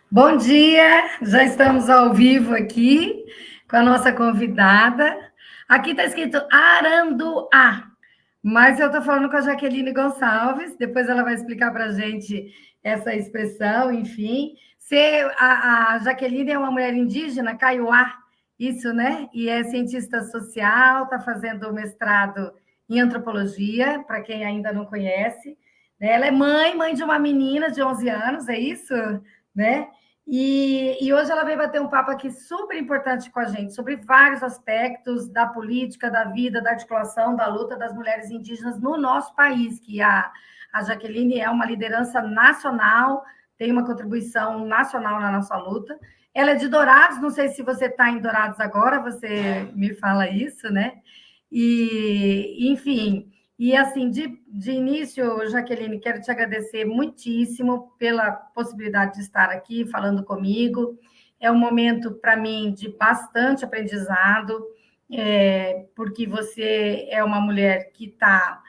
Bom dia, já estamos ao vivo aqui com a nossa convidada. Aqui está escrito Aranduá, mas eu estou falando com a Jaqueline Gonçalves, depois ela vai explicar para a gente essa expressão, enfim. A Jaqueline é uma mulher indígena, Kaiowá, isso, né? E é cientista social, está fazendo mestrado em antropologia, para quem ainda não conhece. Ela é mãe de uma menina de 11 anos, é isso? Né? E hoje ela veio bater um papo aqui super importante com a gente, sobre vários aspectos da política, da vida, da articulação, da luta das mulheres indígenas no nosso país, que a Jaqueline é uma liderança nacional, tem uma contribuição nacional na nossa luta. Ela é de Dourados, não sei se você está em Dourados agora, você me fala isso, né? E, enfim, e assim, de início, Jaqueline, quero te agradecer muitíssimo pela possibilidade de estar aqui falando comigo. É um momento, para mim, de bastante aprendizado, porque você é uma mulher que está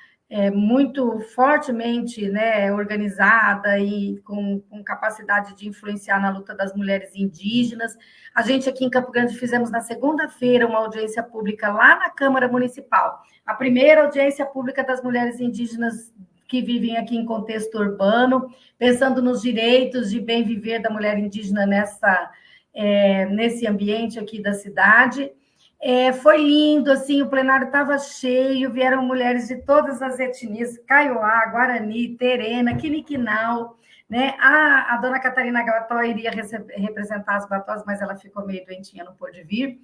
muito fortemente, né, organizada e com capacidade de influenciar na luta das mulheres indígenas. A gente aqui em Campo Grande fizemos na segunda-feira uma audiência pública lá na Câmara Municipal, a primeira audiência pública das mulheres indígenas que vivem aqui em contexto urbano, pensando nos direitos de bem viver da mulher indígena nesse ambiente aqui da cidade. Foi lindo, assim, o plenário estava cheio, vieram mulheres de todas as etnias, Kaiowá, Guarani, Terena, Quiniquinal, né? A dona Catarina Gavató iria representar as Guatós, mas ela ficou meio doentinha, não pôde vir.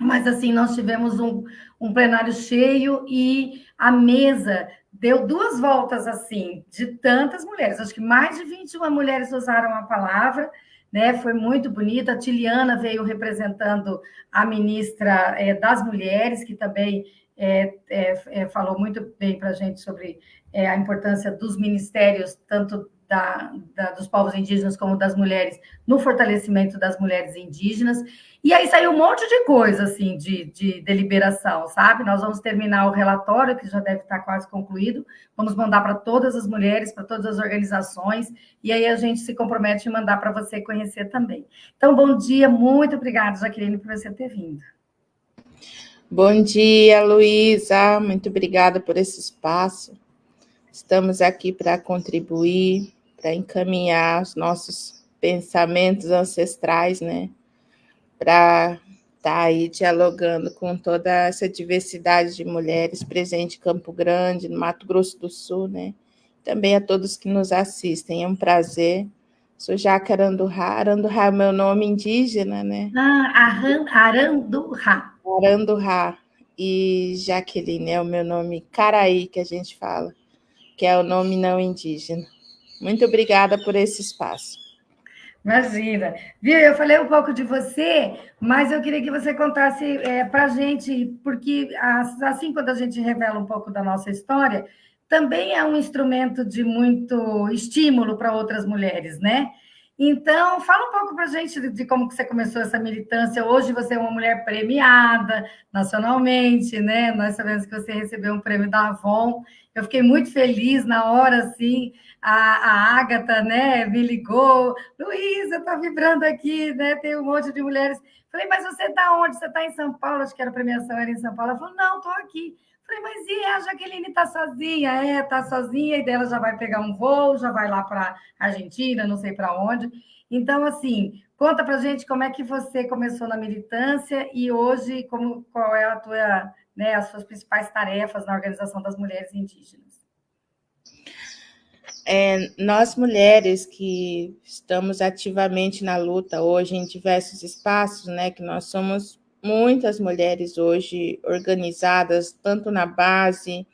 Mas, assim, nós tivemos um plenário cheio e a mesa deu duas voltas, assim, de tantas mulheres. Acho que mais de 21 mulheres usaram a palavra, né? Foi muito bonita. A Tiliana veio representando a ministra das Mulheres, que também falou muito bem para a gente sobre a importância dos ministérios, tanto dos povos indígenas como das mulheres, no fortalecimento das mulheres indígenas. E aí saiu um monte de coisa, assim, de deliberação, sabe? Nós vamos terminar o relatório, que já deve estar quase concluído, vamos mandar para todas as mulheres, para todas as organizações, e aí a gente se compromete em mandar para você conhecer também. Então, bom dia, muito obrigada, Jaqueline, por você ter vindo. Bom dia, Luísa, muito obrigada por esse espaço. Estamos aqui para contribuir, para encaminhar os nossos pensamentos ancestrais, né? Para estar aí dialogando com toda essa diversidade de mulheres presente em Campo Grande, no Mato Grosso do Sul, né? Também a todos que nos assistem, é um prazer. Sou Jaque Aranduá. Aranduá é o meu nome indígena, né? Aranduá. Aranduá. E Jaqueline é o meu nome Caraí, que a gente fala, que é o nome não indígena. Muito obrigada por esse espaço. Imagina. Viu, eu falei um pouco de você, mas eu queria que você contasse para a gente, porque assim, quando a gente revela um pouco da nossa história, também é um instrumento de muito estímulo para outras mulheres, né? Então, fala um pouco para a gente de como que você começou essa militância. Hoje você é uma mulher premiada nacionalmente, né? Nós sabemos que você recebeu um prêmio da Avon. Eu fiquei muito feliz na hora, assim, a Ágata, né, me ligou, Luísa, tá vibrando aqui, né? Tem um monte de mulheres. Falei, mas você está onde? Você está em São Paulo? Acho que a premiação era em São Paulo. Ela falou, não, estou aqui. Falei, mas e a Jaqueline está sozinha? Está sozinha, e dela já vai pegar um voo, já vai lá para Argentina, não sei para onde. Então, assim, conta para gente como é que você começou na militância e hoje qual é as suas principais tarefas na organização das mulheres indígenas. Nós mulheres que estamos ativamente na luta hoje em diversos espaços, né, que nós somos muitas mulheres hoje organizadas, tanto na base,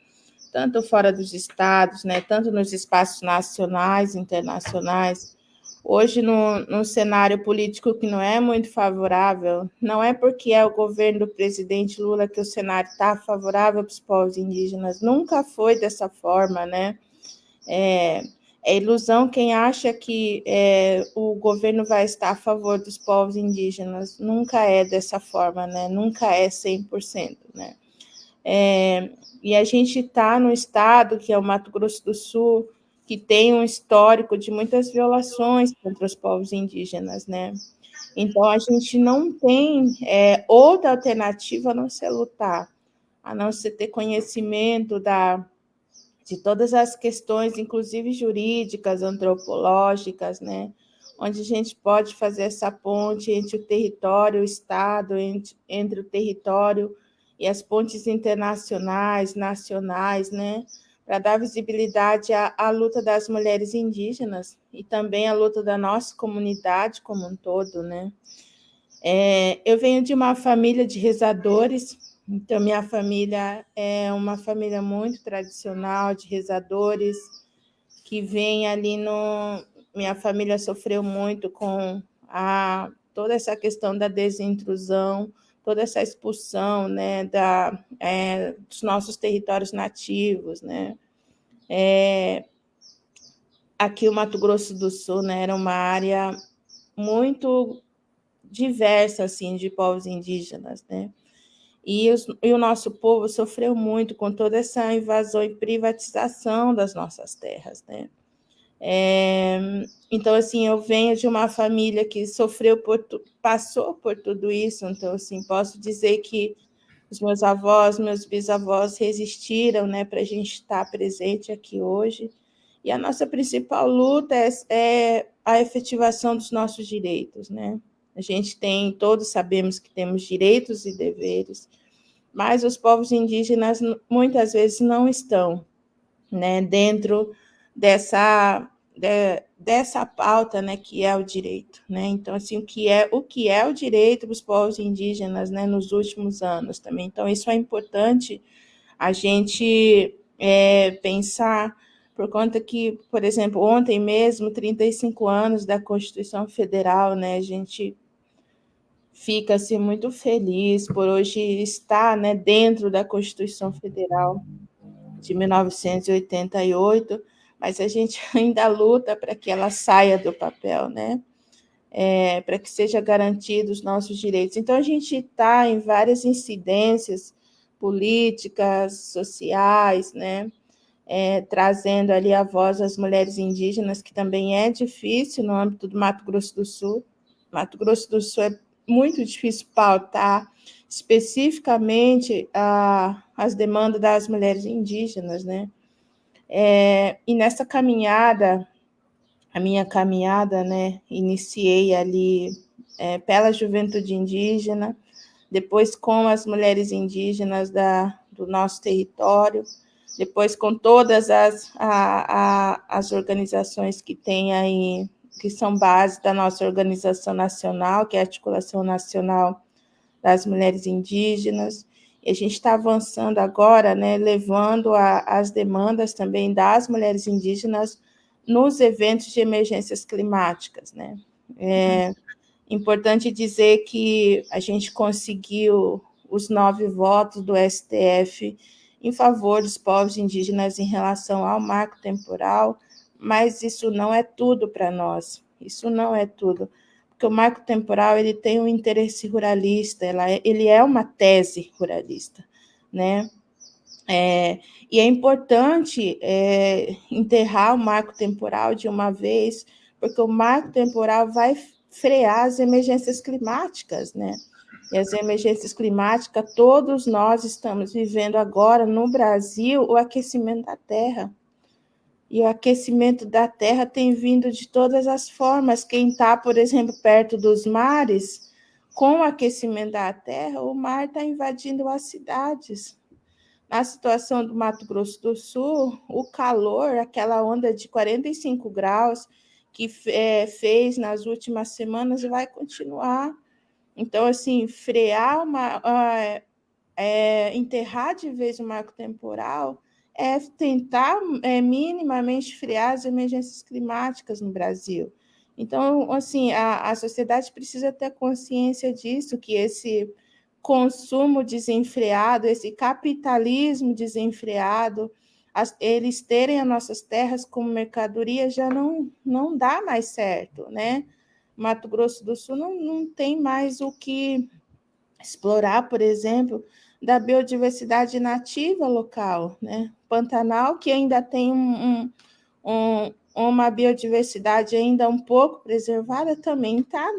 tanto fora dos estados, né, tanto nos espaços nacionais, internacionais. Hoje, no cenário político que não é muito favorável, não é porque é o governo do presidente Lula que o cenário está favorável para os povos indígenas, nunca foi dessa forma, né? É ilusão quem acha que o governo vai estar a favor dos povos indígenas. Nunca é dessa forma, né? Nunca é 100%, né? E a gente está no estado, que é o Mato Grosso do Sul, que tem um histórico de muitas violações contra os povos indígenas, né? Então, a gente não tem outra alternativa a não ser lutar, a não ser ter conhecimento de todas as questões, inclusive jurídicas, antropológicas, né? Onde a gente pode fazer essa ponte entre o território e o Estado, entre o território e as pontes internacionais, nacionais, né? Para dar visibilidade à luta das mulheres indígenas e também à luta da nossa comunidade como um todo, né? Eu venho de uma família de rezadores, então minha família é uma família muito tradicional de rezadores, que vem ali no... Minha família sofreu muito com toda essa questão da desintrusão, toda essa expulsão, né, dos nossos territórios nativos, né? Aqui o Mato Grosso do Sul, né, era uma área muito diversa, assim, de povos indígenas, né? E o nosso povo sofreu muito com toda essa invasão e privatização das nossas terras, né? Então, assim, eu venho de uma família que passou por tudo isso, então, assim, posso dizer que os meus avós, meus bisavós resistiram, né, para a gente estar presente aqui hoje. E a nossa principal luta é a efetivação dos nossos direitos, né? A gente todos sabemos que temos direitos e deveres, mas os povos indígenas muitas vezes não estão, né, dentro dessa pauta, né, que é o direito, né? Então, assim, o que é o direito dos povos indígenas, né, nos últimos anos também. Então, isso é importante a gente pensar, por conta que, por exemplo, ontem mesmo, 35 anos da Constituição Federal, né, a gente fica assim, muito feliz por hoje estar, né, dentro da Constituição Federal de 1988, mas a gente ainda luta para que ela saia do papel, né? Para que seja garantidos os nossos direitos. Então, a gente está em várias incidências políticas, sociais, né? Trazendo ali a voz das mulheres indígenas, que também é difícil no âmbito do Mato Grosso do Sul. Mato Grosso do Sul é muito difícil pautar especificamente as demandas das mulheres indígenas, né? E nessa caminhada, a minha caminhada, né, iniciei ali pela juventude indígena, depois com as mulheres indígenas do nosso território, depois com todas as organizações que tem aí, que são base da nossa organização nacional, que é a Articulação Nacional das Mulheres Indígenas. E a gente está avançando agora, né, levando as demandas também das mulheres indígenas nos eventos de emergências climáticas, né? Importante dizer que a gente conseguiu os 9 votos do STF em favor dos povos indígenas em relação ao marco temporal, mas isso não é tudo para nós, isso não é tudo, porque o marco temporal ele tem um interesse ruralista, ele é uma tese ruralista, né? E é importante enterrar o marco temporal de uma vez, porque o marco temporal vai frear as emergências climáticas, né? E as emergências climáticas, todos nós estamos vivendo agora no Brasil o aquecimento da Terra. E o aquecimento da Terra tem vindo de todas as formas. Quem está, por exemplo, perto dos mares, com o aquecimento da Terra, o mar está invadindo as cidades. Na situação do Mato Grosso do Sul, o calor, aquela onda de 45 graus que fez nas últimas semanas, vai continuar. Então, assim, enterrar de vez o marco temporal é tentar minimamente frear as emergências climáticas no Brasil. Então, assim, a sociedade precisa ter consciência disso, que esse consumo desenfreado, esse capitalismo desenfreado, eles terem as nossas terras como mercadoria já não dá mais certo, né? Mato Grosso do Sul não tem mais o que explorar, por exemplo, da biodiversidade nativa local, né? Pantanal, que ainda tem uma biodiversidade ainda um pouco preservada, também está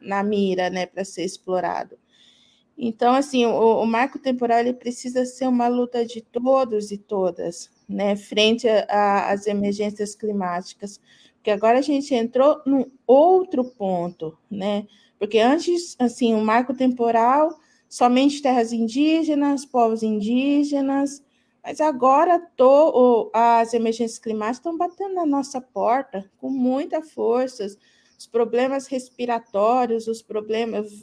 na mira, né, para ser explorado. Então, assim, o marco temporal ele precisa ser uma luta de todos e todas, né, frente às emergências climáticas, porque agora a gente entrou num outro ponto, né, porque antes, assim, o marco temporal, somente terras indígenas, povos indígenas, mas agora as emergências climáticas estão batendo na nossa porta com muita força, os problemas respiratórios,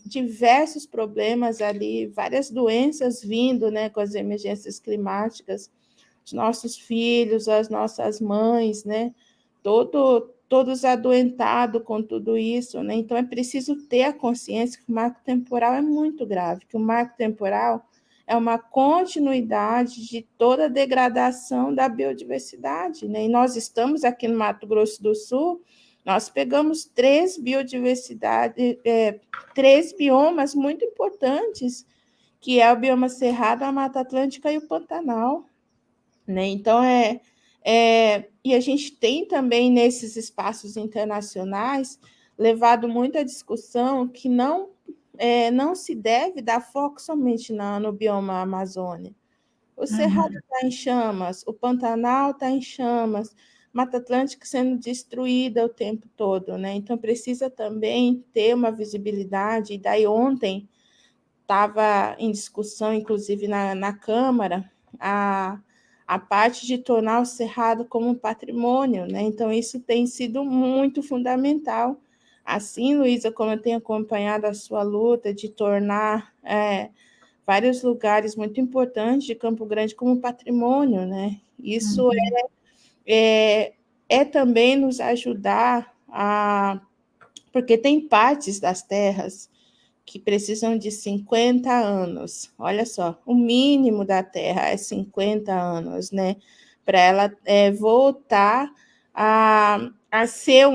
diversos problemas ali, várias doenças vindo, né, com as emergências climáticas, os nossos filhos, as nossas mães, né, todos adoentados com tudo isso, né? Então é preciso ter a consciência que o marco temporal é muito grave, que o marco temporal é uma continuidade de toda a degradação da biodiversidade, né? E nós estamos aqui no Mato Grosso do Sul, nós pegamos três biomas muito importantes, que é o bioma Cerrado, a Mata Atlântica e o Pantanal, né? Então, e a gente tem também, nesses espaços internacionais, levado muita discussão que não se deve dar foco somente no bioma Amazônia. O Cerrado está em chamas, o Pantanal está em chamas, Mata Atlântica sendo destruída o tempo todo, né? Então, precisa também ter uma visibilidade. E daí, ontem, estava em discussão, inclusive na Câmara, a parte de tornar o Cerrado como um patrimônio, né? Então, isso tem sido muito fundamental. Assim, Luísa, como eu tenho acompanhado a sua luta de tornar vários lugares muito importantes de Campo Grande como patrimônio, né? Isso é também nos ajudar porque tem partes das terras que precisam de 50 anos. Olha só, o mínimo da terra é 50 anos, né? Para ela voltar a ser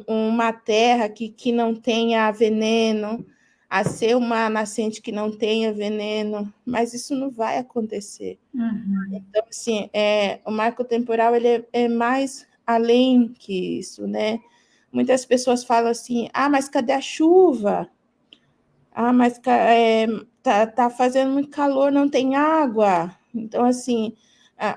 uma terra que não tenha veneno, a ser uma nascente que não tenha veneno, mas isso não vai acontecer. Então, assim, o marco temporal ele é mais além que isso, né? Muitas pessoas falam assim, mas cadê a chuva? Mas tá fazendo muito calor, não tem água. Então, assim,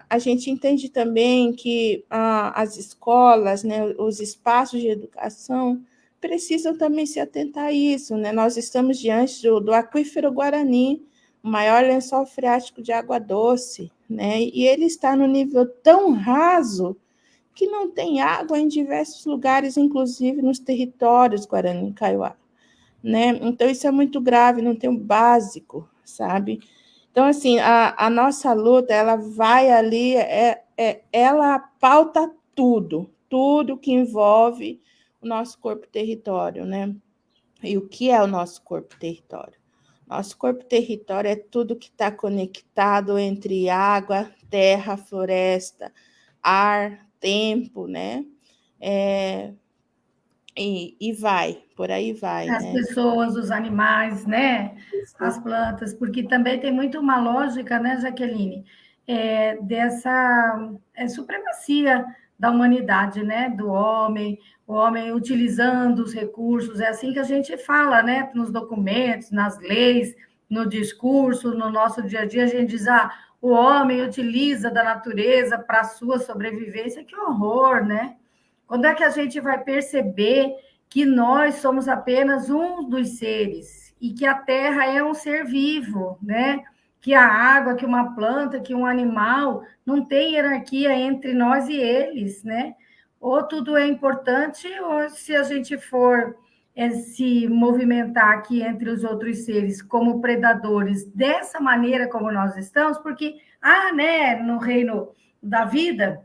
a gente entende também que as escolas, né, os espaços de educação precisam também se atentar a isso, né? Nós estamos diante do aquífero Guarani, o maior lençol freático de água doce, né? E ele está no nível tão raso que não tem água em diversos lugares, inclusive nos territórios Guarani-Kaiowá, né? Então, isso é muito grave, não tem o básico, sabe? Então, assim, a nossa luta, ela vai ali, ela pauta tudo que envolve o nosso corpo-território, né? E o que é o nosso corpo-território? Nosso corpo-território é tudo que está conectado entre água, terra, floresta, ar, tempo, né? E vai, por aí vai, As né? pessoas, os animais, né? As plantas, porque também tem muito uma lógica, né, Jaqueline, dessa supremacia da humanidade, né? Do homem, o homem utilizando os recursos, é assim que a gente fala, né? Nos documentos, nas leis, no discurso, no nosso dia a dia, a gente diz, o homem utiliza da natureza para a sua sobrevivência, que horror, né? Quando é que a gente vai perceber que nós somos apenas um dos seres e que a Terra é um ser vivo, né? Que a água, que uma planta, que um animal não tem hierarquia entre nós e eles, né? Ou tudo é importante, ou se a gente for se movimentar aqui entre os outros seres como predadores dessa maneira como nós estamos, porque né, no reino da vida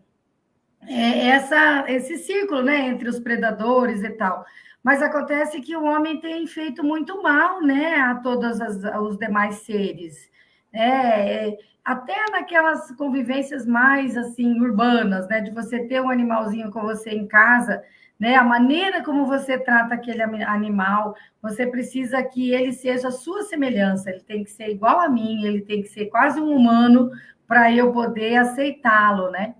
esse círculo, né, entre os predadores e tal. Mas acontece que o homem tem feito muito mal, né, a todos os demais seres, né? Até naquelas convivências mais assim urbanas, né, de você ter um animalzinho com você em casa, né, a maneira como você trata aquele animal, você precisa que ele seja a sua semelhança, ele tem que ser igual a mim, ele tem que ser quase um humano para eu poder aceitá-lo, né?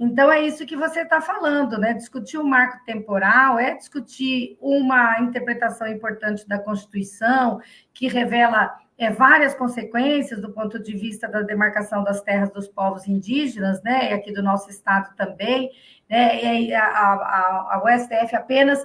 Então, é isso que você está falando, né? Discutir o marco temporal é discutir uma interpretação importante da Constituição, que revela várias consequências do ponto de vista da demarcação das terras dos povos indígenas, né? E aqui do nosso estado também, né? E o STF apenas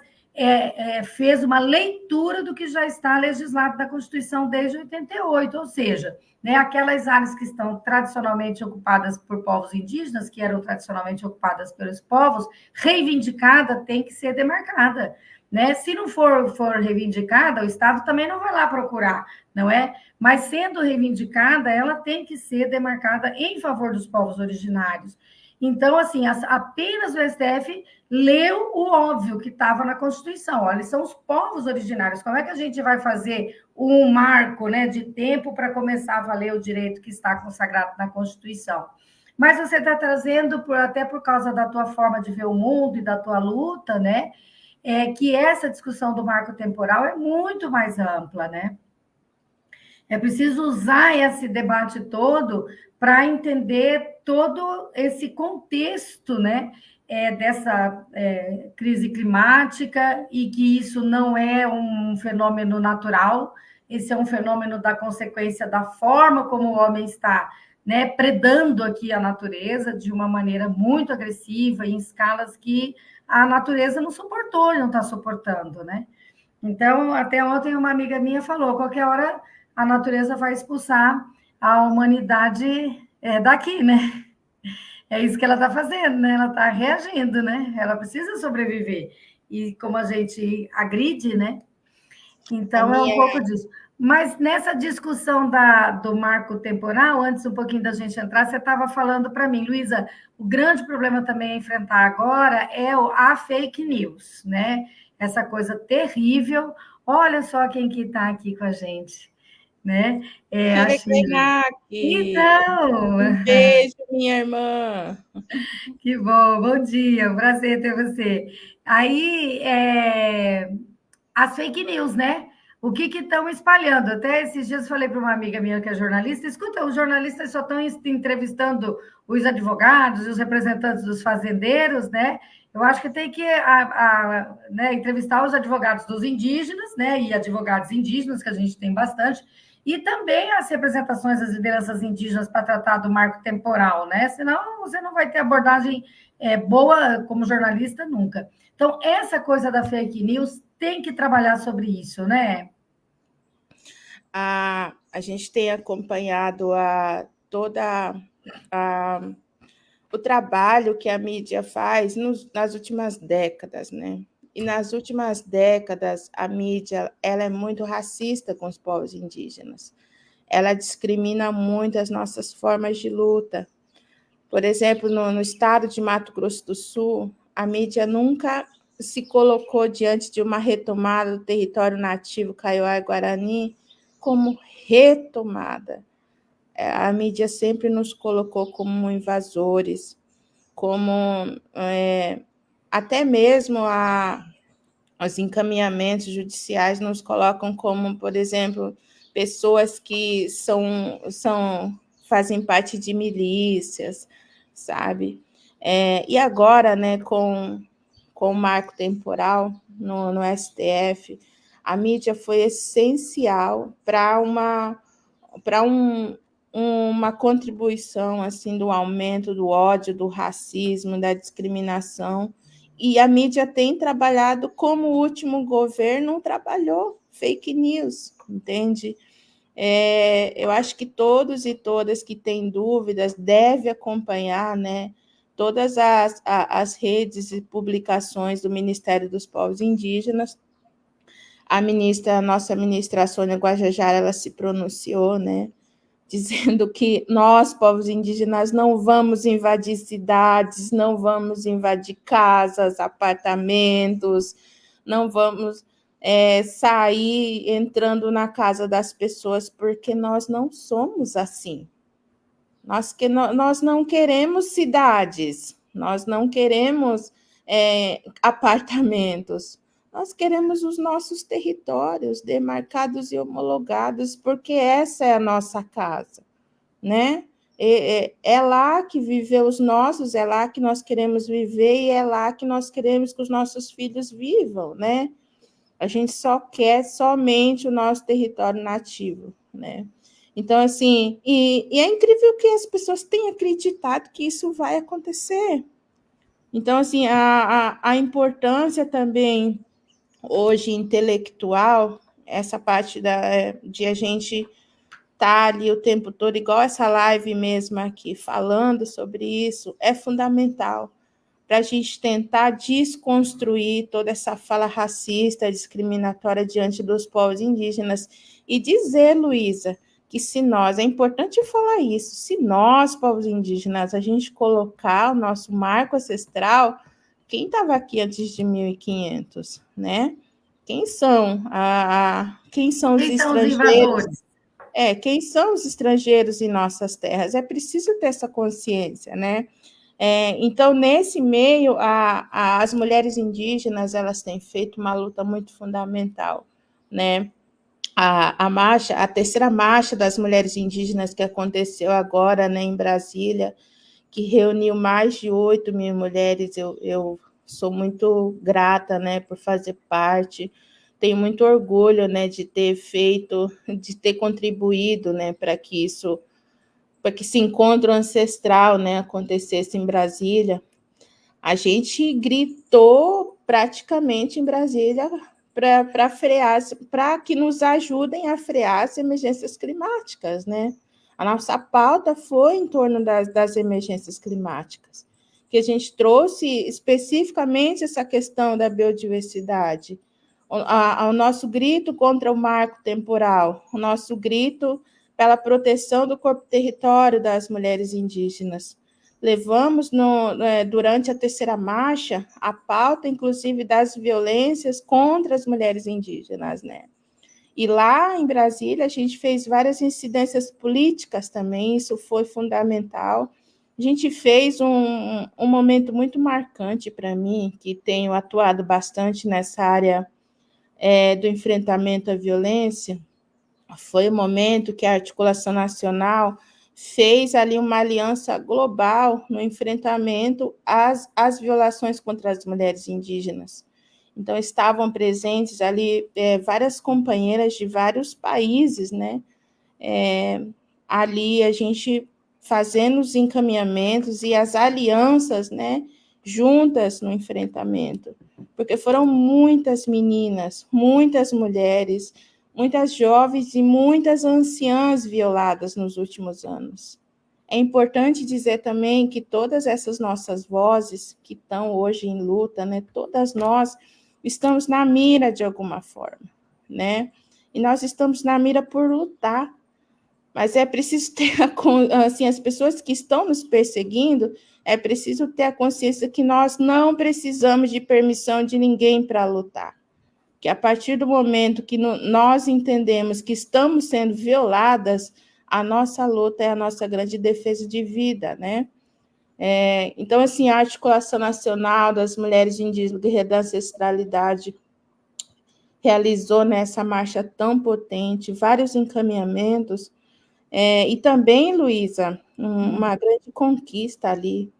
fez uma leitura do que já está legislado na Constituição desde 88, ou seja, né, aquelas áreas que estão tradicionalmente ocupadas por povos indígenas, que eram tradicionalmente ocupadas pelos povos, reivindicada tem que ser demarcada. Né? Se não for reivindicada, o Estado também não vai lá procurar, não é? Mas sendo reivindicada, ela tem que ser demarcada em favor dos povos originários. Então, assim, apenas o STF leu o óbvio que estava na Constituição. Olha, são os povos originários. Como é que a gente vai fazer um marco, né, de tempo para começar a valer o direito que está consagrado na Constituição? Mas você está trazendo, até por causa da tua forma de ver o mundo e da tua luta, né, que essa discussão do marco temporal é muito mais ampla, né? É preciso usar esse debate todo para entender todo esse contexto, né, dessa crise climática e que isso não é um fenômeno natural, esse é um fenômeno da consequência da forma como o homem está, né, predando aqui a natureza de uma maneira muito agressiva, em escalas que a natureza não suportou e não está suportando, né? Então, até ontem uma amiga minha falou, qualquer hora a natureza vai expulsar a humanidade daqui, né? É isso que ela está fazendo, né? Ela está reagindo, né? Ela precisa sobreviver. E como a gente agride, né? A Então, é um minha pouco disso. Mas nessa discussão do marco temporal, antes um pouquinho da gente entrar, você estava falando para mim, Luísa, o grande problema também a enfrentar agora é a fake news, né? Essa coisa terrível. Olha só quem que está aqui com a gente, né? A Shirley Shirley. Krenak. Então, Um beijo, minha irmã. que bom, bom dia, um prazer ter você. Aí, as fake news, né? O que estão espalhando? Até esses dias falei para uma amiga minha que é jornalista: escuta, os jornalistas só estão entrevistando os advogados e os representantes dos fazendeiros, né? Eu acho que tem que né, entrevistar os advogados dos indígenas, né? E advogados indígenas, que a gente tem bastante, e também as representações das lideranças indígenas para tratar do marco temporal, né? Senão você não vai ter abordagem boa como jornalista nunca. Então, essa coisa da fake news tem que trabalhar sobre isso, né? A gente tem acompanhado o trabalho que a mídia faz nas últimas décadas, né? E nas últimas décadas, a mídia ela é muito racista com os povos indígenas. Ela discrimina muito as nossas formas de luta. Por exemplo, no estado de Mato Grosso do Sul, a mídia nunca se colocou diante de uma retomada do território nativo Kaiowá e Guarani como retomada. A mídia sempre nos colocou como invasores, como até mesmo os encaminhamentos judiciais nos colocam como, por exemplo, pessoas que fazem parte de milícias, sabe? E agora, né, com o marco temporal no STF, a mídia foi essencial para uma contribuição assim do aumento do ódio, do racismo, da discriminação. E a mídia tem trabalhado como o último governo trabalhou, fake news, entende? Eu acho que todos e todas que têm dúvidas devem acompanhar, né, todas as redes e publicações do Ministério dos Povos Indígenas. A nossa ministra Sônia Guajajara, ela se pronunciou, né, dizendo que nós, povos indígenas, não vamos invadir cidades, não vamos invadir casas, apartamentos, não vamos sair entrando na casa das pessoas, porque nós não somos assim. Nós não queremos cidades, nós não queremos apartamentos, nós queremos os nossos territórios demarcados e homologados, porque essa é a nossa casa, né? É lá que viveu os nossos, é lá que nós queremos viver e é lá que nós queremos que os nossos filhos vivam, né? A gente só quer somente o nosso território nativo, né? Então, assim, e é incrível que as pessoas têm acreditado que isso vai acontecer. Então, assim, a importância também hoje intelectual, essa parte de a gente estar ali o tempo todo, igual essa live mesmo aqui, falando sobre isso, é fundamental para a gente tentar desconstruir toda essa fala racista, discriminatória diante dos povos indígenas e dizer, Luísa, que se nós, é importante falar isso, se nós, povos indígenas, a gente colocar o nosso marco ancestral, quem estava aqui antes de 1500, né? Quem são, quem são os Quem são os estrangeiros? invasores? Quem são os estrangeiros em nossas terras? É preciso ter essa consciência, né? Então, nesse meio, as mulheres indígenas elas têm feito uma luta muito fundamental, né? A terceira marcha das mulheres indígenas que aconteceu agora, né, em Brasília, que reuniu mais de 8.000 mulheres, eu sou muito grata, né, por fazer parte, tenho muito orgulho, né, de ter feito, de ter contribuído, né, para que esse encontro ancestral, né, acontecesse em Brasília. A gente gritou praticamente em Brasília para frear, para que nos ajudem a frear as emergências climáticas, né? A nossa pauta foi em torno das emergências climáticas, que a gente trouxe especificamente essa questão da biodiversidade, o nosso grito contra o marco temporal, o nosso grito pela proteção do corpo território das mulheres indígenas. Levamos durante a terceira marcha a pauta, inclusive, das violências contra as mulheres indígenas, né? E lá em Brasília a gente fez várias incidências políticas também, isso foi fundamental. A gente fez um momento muito marcante para mim, que tenho atuado bastante nessa área do enfrentamento à violência. Foi o momento que a Articulação Nacional fez ali uma aliança global no enfrentamento às violações contra as mulheres indígenas. Então, estavam presentes ali várias companheiras de vários países, né? Ali a gente fazendo os encaminhamentos e as alianças, né? Juntas no enfrentamento, porque foram muitas meninas, muitas mulheres, muitas jovens e muitas anciãs violadas nos últimos anos. É importante dizer também que todas essas nossas vozes que estão hoje em luta, né, todas nós estamos na mira de alguma forma, né? E nós estamos na mira por lutar, mas é preciso ter, assim, as pessoas que estão nos perseguindo, é preciso ter a consciência que nós não precisamos de permissão de ninguém para lutar. Que a partir do momento que nós entendemos que estamos sendo violadas, a nossa luta é a nossa grande defesa de vida, né? Então, assim, a Articulação Nacional das Mulheres Indígenas Guerreiras da Ancestralidade realizou nessa marcha tão potente vários encaminhamentos, e também, Luísa, uma grande conquista ali,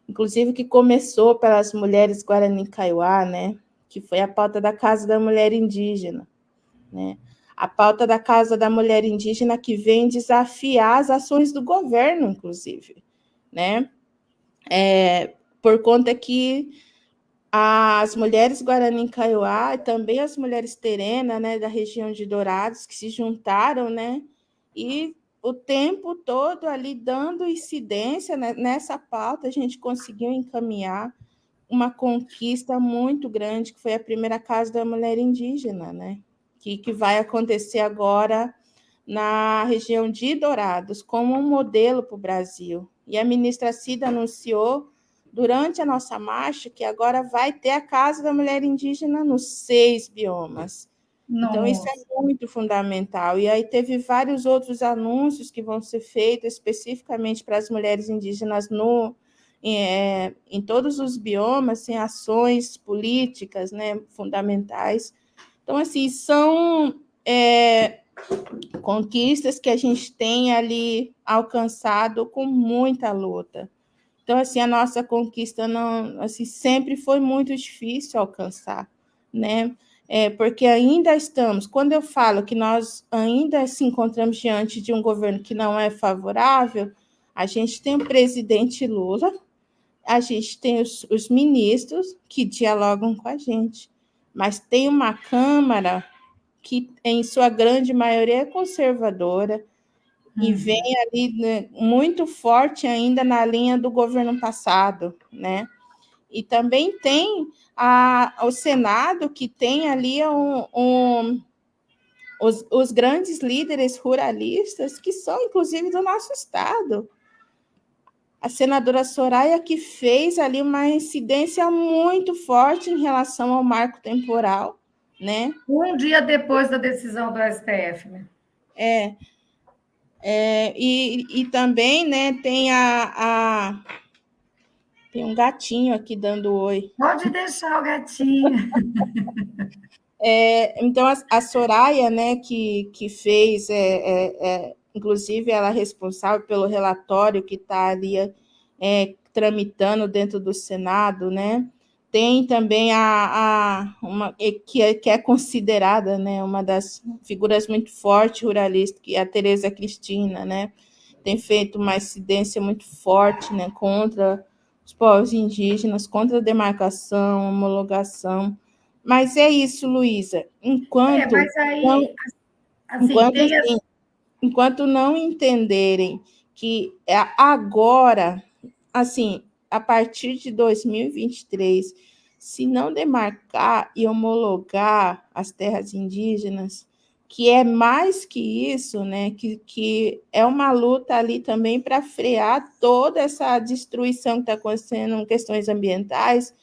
inclusive que começou pelas mulheres Guarani Kaiowá, né? Que foi a pauta da Casa da Mulher Indígena, né? A pauta da Casa da Mulher Indígena que vem desafiar as ações do governo, inclusive, né? Por conta que as mulheres Guarani Kaiowá e também as mulheres Terena, né, da região de Dourados, que se juntaram, né, e o tempo todo ali dando incidência, né, nessa pauta, a gente conseguiu encaminhar uma conquista muito grande, que foi a primeira Casa da Mulher Indígena, né, que vai acontecer agora na região de Dourados, como um modelo para o Brasil. E a ministra Cida anunciou durante a nossa marcha que agora vai ter a Casa da Mulher Indígena nos 6 biomas. Nossa. Então, isso é muito fundamental. E aí teve vários outros anúncios que vão ser feitos especificamente para as mulheres indígenas em todos os biomas, em ações políticas, né, fundamentais. Então, assim, são conquistas que a gente tem ali alcançado com muita luta. Então, assim, a nossa conquista não, assim, sempre foi muito difícil alcançar, né? Porque ainda estamos, quando eu falo que nós ainda se encontramos diante de um governo que não é favorável, a gente tem o presidente Lula, a gente tem os ministros que dialogam com a gente, mas tem uma Câmara que, em sua grande maioria, é conservadora, e vem ali, né, muito forte ainda na linha do governo passado, né? E também tem o Senado, que tem ali os grandes líderes ruralistas, que são, inclusive, do nosso estado. A senadora Soraya, que fez ali uma incidência muito forte em relação ao marco temporal, né? Um dia depois da decisão do STF, né? E também, né, tem um gatinho aqui dando oi. Pode deixar o gatinho. Então, a Soraya, né, que fez, inclusive, ela é responsável pelo relatório que está ali tramitando dentro do Senado, né? Tem também uma que é considerada, né, uma das figuras muito fortes ruralistas, que é a Tereza Cristina, né? Tem feito uma incidência muito forte, né, contra os povos indígenas, contra a demarcação, homologação. Mas é isso, Luísa. Mas aí, assim, Enquanto, tem assim, enquanto não entenderem que agora, assim, a partir de 2023, se não demarcar e homologar as terras indígenas, que é mais que isso, né? Que é uma luta ali também para frear toda essa destruição que está acontecendo em questões ambientais.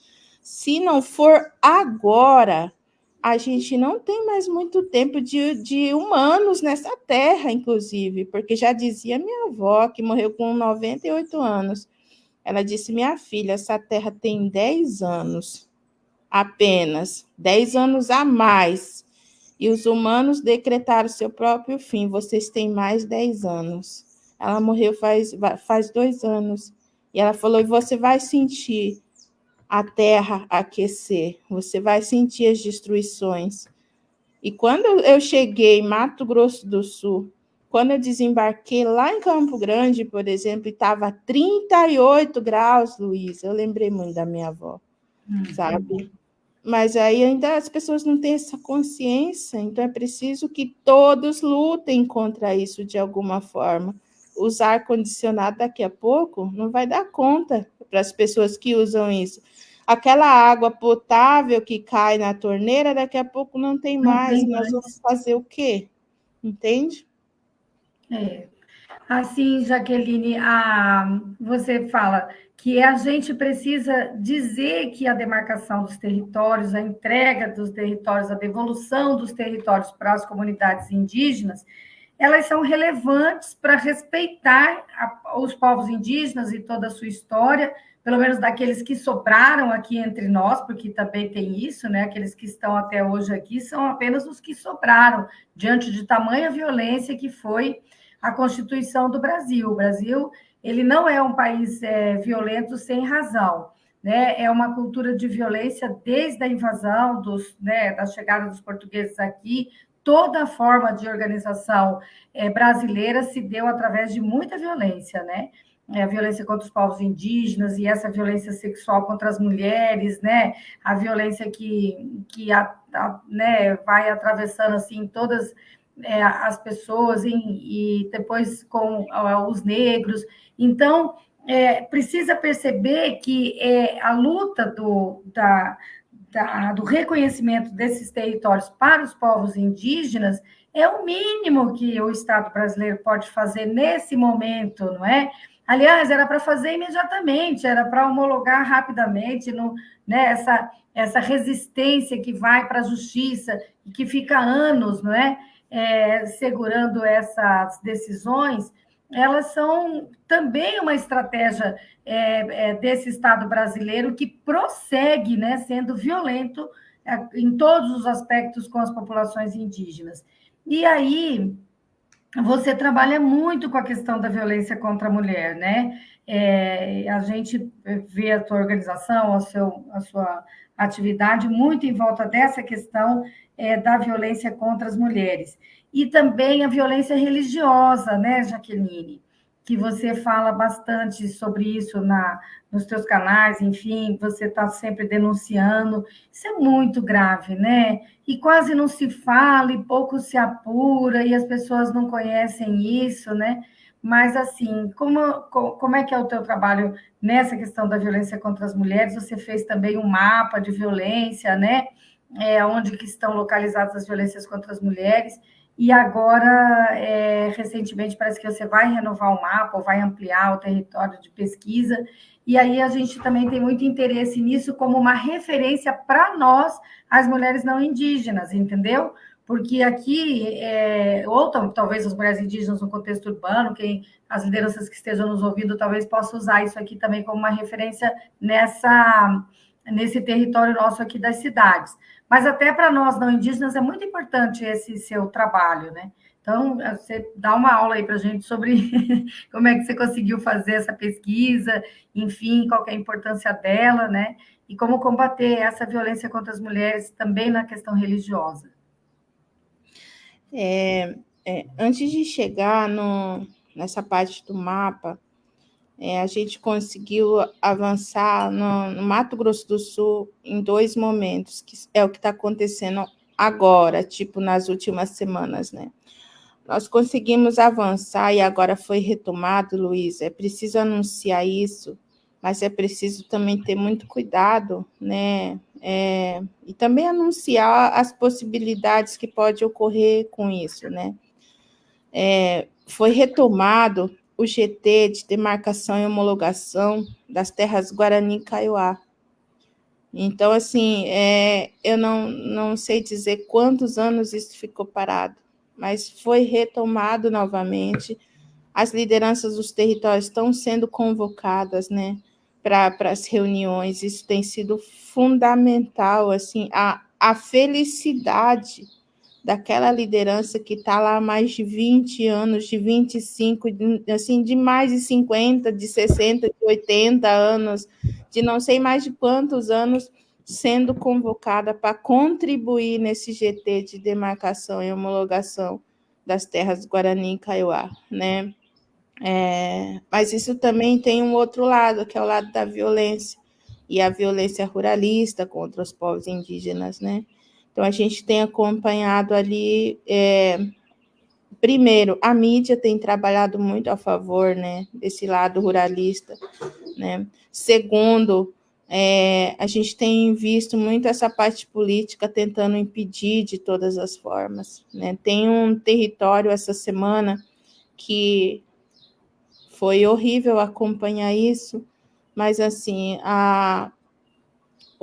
Se não for agora, a gente não tem mais muito tempo de humanos nessa terra, inclusive, porque já dizia minha avó, que morreu com 98 anos, ela disse, minha filha, essa terra tem 10 anos, apenas, 10 anos a mais, e os humanos decretaram seu próprio fim, vocês têm mais 10 anos. Ela morreu faz 2 anos, e ela falou, e você vai sentir a terra aquecer, você vai sentir as destruições. E quando eu cheguei em Mato Grosso do Sul, quando eu desembarquei lá em Campo Grande, por exemplo, estava 38 graus, Luísa, eu lembrei muito da minha avó, sabe? Mas aí ainda as pessoas não têm essa consciência, então é preciso que todos lutem contra isso de alguma forma. Usar ar-condicionado daqui a pouco não vai dar conta para as pessoas que usam isso. Aquela água potável que cai na torneira, daqui a pouco não tem não mais. tem Nós mais. vamos fazer o quê? Entende? Assim, Jaqueline, você fala que a gente precisa dizer que a demarcação dos territórios, a entrega dos territórios, a devolução dos territórios para as comunidades indígenas, elas são relevantes para respeitar os povos indígenas e toda a sua história, pelo menos daqueles que sobraram aqui entre nós, porque também tem isso, né? Aqueles que estão até hoje aqui são apenas os que sobraram diante de tamanha violência que foi a Constituição do Brasil. O Brasil, ele não é um país violento sem razão, né? É uma cultura de violência desde a invasão da chegada dos portugueses aqui. Toda forma de organização brasileira se deu através de muita violência, né? A violência contra os povos indígenas e essa violência sexual contra as mulheres, né? A violência né, vai atravessando assim todas as pessoas e depois com os negros. Então, precisa perceber que a luta do reconhecimento desses territórios para os povos indígenas é o mínimo que o Estado brasileiro pode fazer nesse momento, não é? Aliás, era para fazer imediatamente, era para homologar rapidamente, né, essa resistência que vai para a justiça e que fica anos, não é? Segurando essas decisões, elas são também uma estratégia desse Estado brasileiro que prossegue, né, sendo violento em todos os aspectos com as populações indígenas. E aí, você trabalha muito com a questão da violência contra a mulher, né? A gente vê a tua organização, a sua atividade muito em volta dessa questão da violência contra as mulheres. E também a violência religiosa, né, Jaqueline? Que você fala bastante sobre isso nos teus canais, enfim, você está sempre denunciando. Isso é muito grave, né? E quase não se fala, e pouco se apura, e as pessoas não conhecem isso, né? Mas, assim, como é que é o teu trabalho nessa questão da violência contra as mulheres? Você fez também um mapa de violência, né? Onde que estão localizadas as violências contra as mulheres. E agora, recentemente, parece que você vai renovar o mapa, ou vai ampliar o território de pesquisa. E aí a gente também tem muito interesse nisso como uma referência para nós, as mulheres não indígenas, entendeu? Porque aqui, ou talvez as mulheres indígenas no contexto urbano, as lideranças que estejam nos ouvindo talvez possam usar isso aqui também como uma referência nesse território nosso aqui das cidades. Mas até para nós não indígenas é muito importante esse seu trabalho, né? Então, você dá uma aula aí para a gente sobre como é que você conseguiu fazer essa pesquisa, enfim, qual que é a importância dela, né? E como combater essa violência contra as mulheres também na questão religiosa. Antes de chegar nessa parte do mapa, a gente conseguiu avançar no Mato Grosso do Sul em 2 momentos, que é o que está acontecendo agora, tipo nas últimas semanas, né? Nós conseguimos avançar e agora foi retomado, Luiz. É preciso anunciar isso, mas é preciso também ter muito cuidado, né? E também anunciar as possibilidades que pode ocorrer com isso, né? Foi retomado o GT de demarcação e homologação das terras Guarani e Kaiowá. Então, assim, eu não sei dizer quantos anos isso ficou parado, mas foi retomado novamente. As lideranças dos territórios estão sendo convocadas, né, para as reuniões. Isso tem sido fundamental, assim, a felicidade daquela liderança que está lá há mais de 20 anos, de 25, assim, de mais de 50, de 60, de 80 anos, de não sei mais de quantos anos, sendo convocada para contribuir nesse GT de demarcação e homologação das terras Guarani e Kaiowá, né? Mas isso também tem um outro lado, que é o lado da violência, e a violência ruralista contra os povos indígenas, né? Então, a gente tem acompanhado ali, primeiro, a mídia tem trabalhado muito a favor, né, desse lado ruralista, né? Segundo, a gente tem visto muito essa parte política tentando impedir de todas as formas, né? Tem um território essa semana que foi horrível acompanhar isso, mas assim,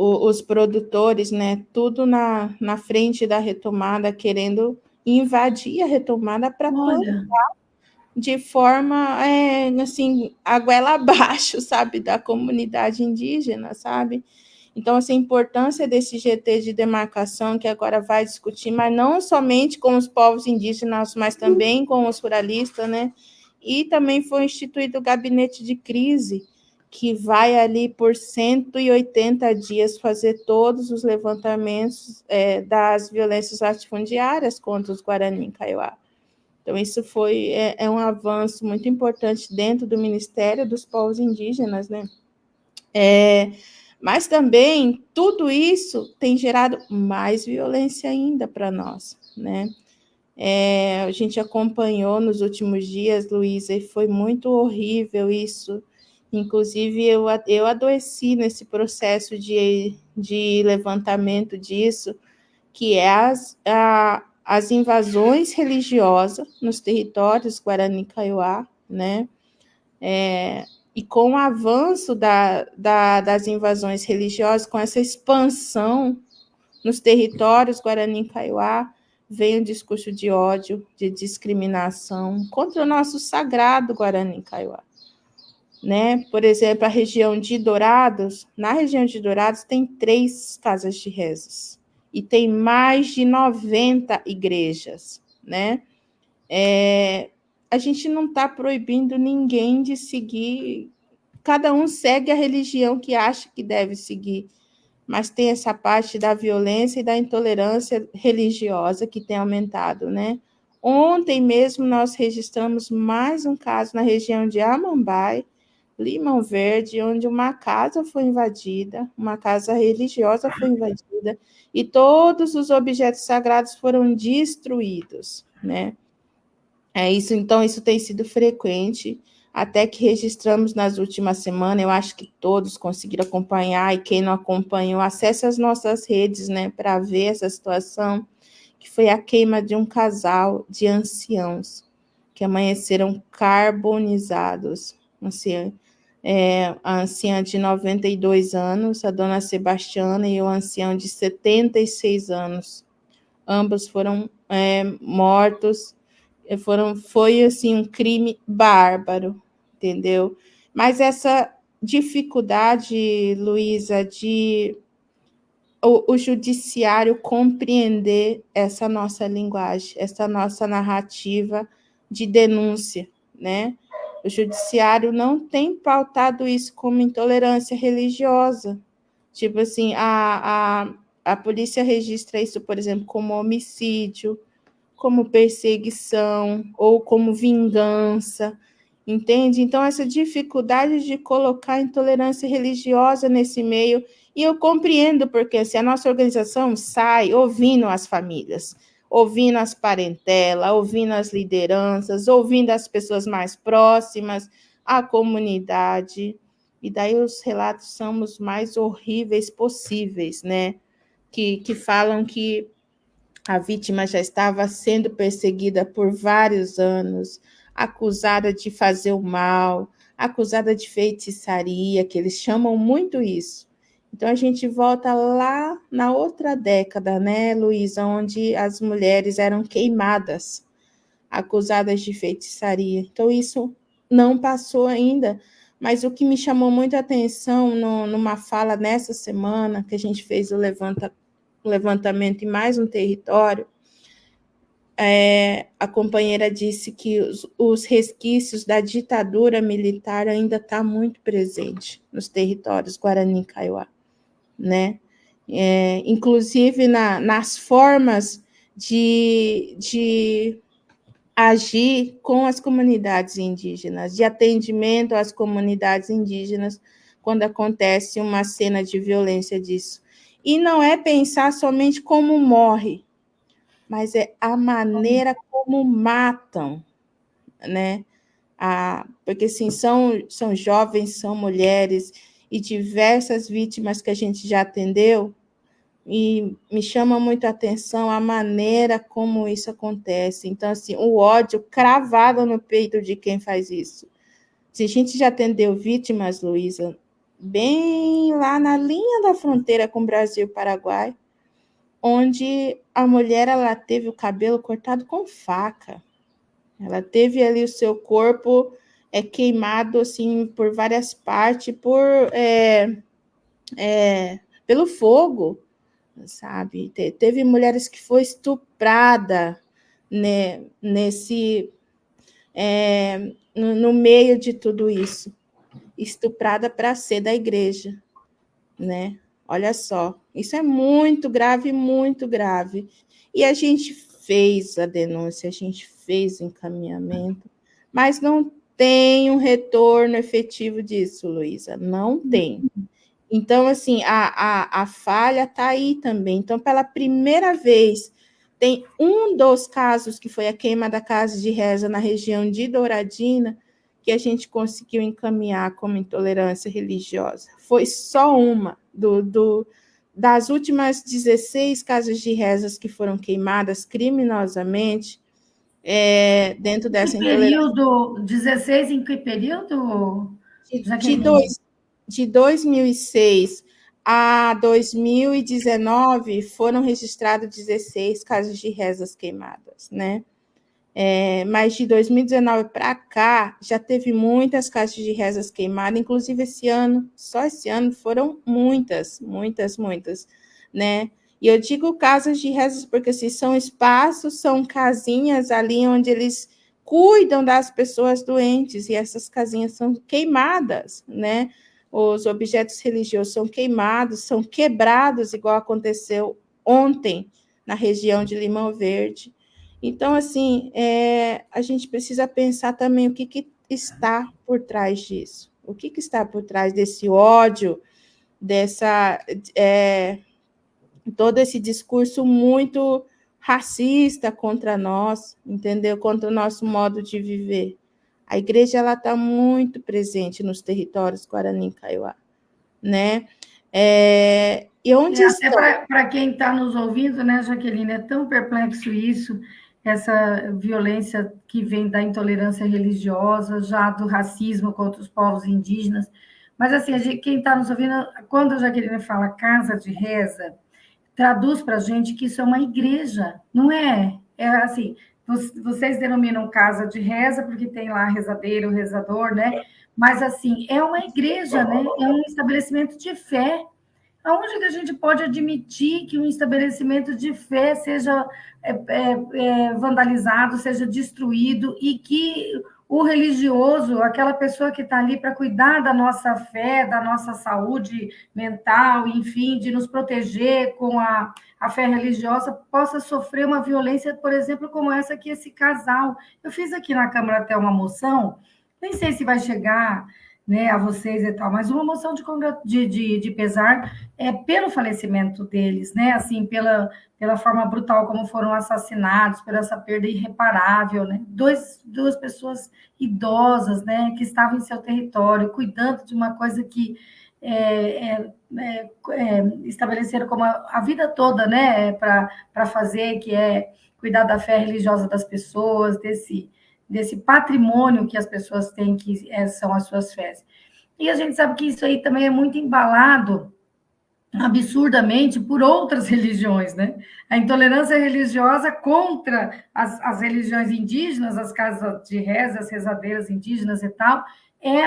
os produtores, né, tudo na frente da retomada, querendo invadir a retomada para plantar Olha, de forma, assim, a goela abaixo, sabe, da comunidade indígena, sabe? Então, essa importância desse GT de demarcação, que agora vai discutir, mas não somente com os povos indígenas, mas também com os ruralistas, né? E também foi instituído o gabinete de crise, que vai ali por 180 dias fazer todos os levantamentos das violências latifundiárias contra os Guarani e Kaiowá. Então, isso é um avanço muito importante dentro do Ministério dos Povos Indígenas, né? Mas também tudo isso tem gerado mais violência ainda para nós, né? A gente acompanhou nos últimos dias, Luísa, e foi muito horrível isso. Inclusive, eu adoeci nesse processo de levantamento disso, que é as invasões religiosas nos territórios Guarani e Kaiowá, né? E com o avanço das invasões religiosas, com essa expansão nos territórios Guarani e Kaiowá, vem o discurso de ódio, de discriminação contra o nosso sagrado Guarani e Kaiowá. Né? Por exemplo, a região de Dourados, na região de Dourados tem 3 casas de rezas e tem mais de 90 igrejas, né? A gente não está proibindo ninguém de seguir, cada um segue a religião que acha que deve seguir, mas tem essa parte da violência e da intolerância religiosa que tem aumentado, né? Ontem mesmo nós registramos mais um caso na região de Amambai, Limão Verde, onde uma casa foi invadida, uma casa religiosa foi invadida, e todos os objetos sagrados foram destruídos, né? Isso, então, isso tem sido frequente, até que registramos nas últimas semanas, eu acho que todos conseguiram acompanhar, e quem não acompanhou, acesse as nossas redes, né, para ver essa situação, que foi a queima de um casal de anciãos, que amanheceram carbonizados. Assim, a anciã de 92 anos, a dona Sebastiana, e o ancião de 76 anos. Ambos foram mortos. Foi assim um crime bárbaro, entendeu? Mas essa dificuldade, Luísa, de o judiciário compreender essa nossa linguagem, essa nossa narrativa de denúncia, né? O judiciário não tem pautado isso como intolerância religiosa. Tipo assim, a polícia registra isso, por exemplo, como homicídio, como perseguição ou como vingança, entende? Então, essa dificuldade de colocar intolerância religiosa nesse meio, e eu compreendo, porque se a nossa organização sai ouvindo as famílias, ouvindo as parentelas, ouvindo as lideranças, ouvindo as pessoas mais próximas, a comunidade, e daí os relatos são os mais horríveis possíveis, né? Que falam que a vítima já estava sendo perseguida por vários anos, acusada de fazer o mal, acusada de feitiçaria, que eles chamam muito isso. Então, a gente volta lá na outra década, né, Luísa, onde as mulheres eram queimadas, acusadas de feitiçaria. Então, isso não passou ainda. Mas o que me chamou muita atenção numa fala nessa semana, que a gente fez o levantamento em mais um território, a companheira disse que os resquícios da ditadura militar ainda está muito presente nos territórios Guarani e Kaiowá, né? Inclusive nas formas de agir com as comunidades indígenas, de atendimento às comunidades indígenas, quando acontece uma cena de violência disso. E não é pensar somente como morre, mas é a maneira como matam, né? Porque, assim, são jovens, são mulheres, e diversas vítimas que a gente já atendeu, e me chama muito a atenção a maneira como isso acontece. Então, assim, o ódio cravado no peito de quem faz isso. Se a gente já atendeu vítimas, Luísa, bem lá na linha da fronteira com o Brasil e o Paraguai, onde a mulher ela teve o cabelo cortado com faca. Ela teve ali o seu corpo queimado assim por várias partes pelo fogo, sabe? Teve mulheres que foi estuprada, né, no meio de tudo isso, estuprada para ser da igreja, né? Olha só, isso é muito grave, muito grave. E a gente fez a denúncia, a gente fez o encaminhamento, mas não tem um retorno efetivo disso, Luísa, não tem. Então, assim, a falha está aí também. Então, pela primeira vez, tem um dos casos, que foi a queima da casa de reza na região de Douradina, que a gente conseguiu encaminhar como intolerância religiosa. Foi só uma das últimas 16 casas de rezas que foram queimadas criminosamente dentro dessa intolerância. Período 16, em que período, Jaqueline? De 2006 a 2019, foram registrados 16 casas de rezas queimadas, né? Mas de 2019 para cá, já teve muitas caixas de rezas queimadas, inclusive esse ano, só esse ano foram muitas, muitas, muitas, né? E eu digo casas de rezas porque assim, são espaços, são casinhas ali onde eles cuidam das pessoas doentes, e essas casinhas são queimadas, né? Os objetos religiosos são queimados, são quebrados, igual aconteceu ontem na região de Limão Verde. Então, assim, a gente precisa pensar também o que está por trás disso. O que está por trás desse ódio, dessa todo esse discurso muito racista contra nós, entendeu? Contra o nosso modo de viver. A igreja ela está muito presente nos territórios Guarani Kaiowá, né? E onde Até estão? para quem está nos ouvindo, né, Jaqueline, é tão perplexo isso, essa violência que vem da intolerância religiosa, já do racismo contra os povos indígenas. Mas, assim, quem está nos ouvindo, quando a Jaqueline fala casa de reza, traduz para a gente que isso é uma igreja, não é? É assim, vocês denominam casa de reza porque tem lá a rezadeira, o rezador, né? Mas, assim, é uma igreja, né? É um estabelecimento de fé. Aonde que a gente pode admitir que um estabelecimento de fé seja vandalizado, seja destruído, e que o religioso, aquela pessoa que está ali para cuidar da nossa fé, da nossa saúde mental, enfim, de nos proteger com a fé religiosa, possa sofrer uma violência, por exemplo, como essa que esse casal. Eu fiz aqui na Câmara até uma moção, nem sei se vai chegar, né, a vocês e tal, mas uma moção de pesar pelo falecimento deles, né? Assim, pela forma brutal como foram assassinados, por essa perda irreparável, né? Duas pessoas idosas, né? Que estavam em seu território, cuidando de uma coisa que estabeleceram como a vida toda, né? Para fazer, que é cuidar da fé religiosa das pessoas, desse patrimônio que as pessoas têm, que são as suas fés. E a gente sabe que isso aí também é muito embalado absurdamente por outras religiões, né? A intolerância religiosa contra as religiões indígenas, as casas de reza, as rezadeiras indígenas e tal,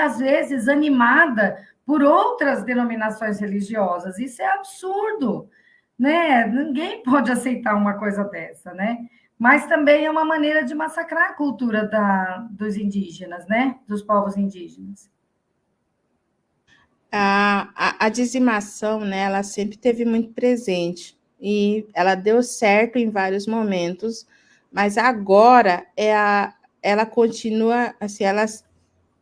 às vezes animada por outras denominações religiosas. Isso é absurdo, né? Ninguém pode aceitar uma coisa dessa, né? Mas também é uma maneira de massacrar a cultura dos indígenas, né? Dos povos indígenas. A dizimação, né, ela sempre teve muito presente e ela deu certo em vários momentos, mas agora ela continua, assim,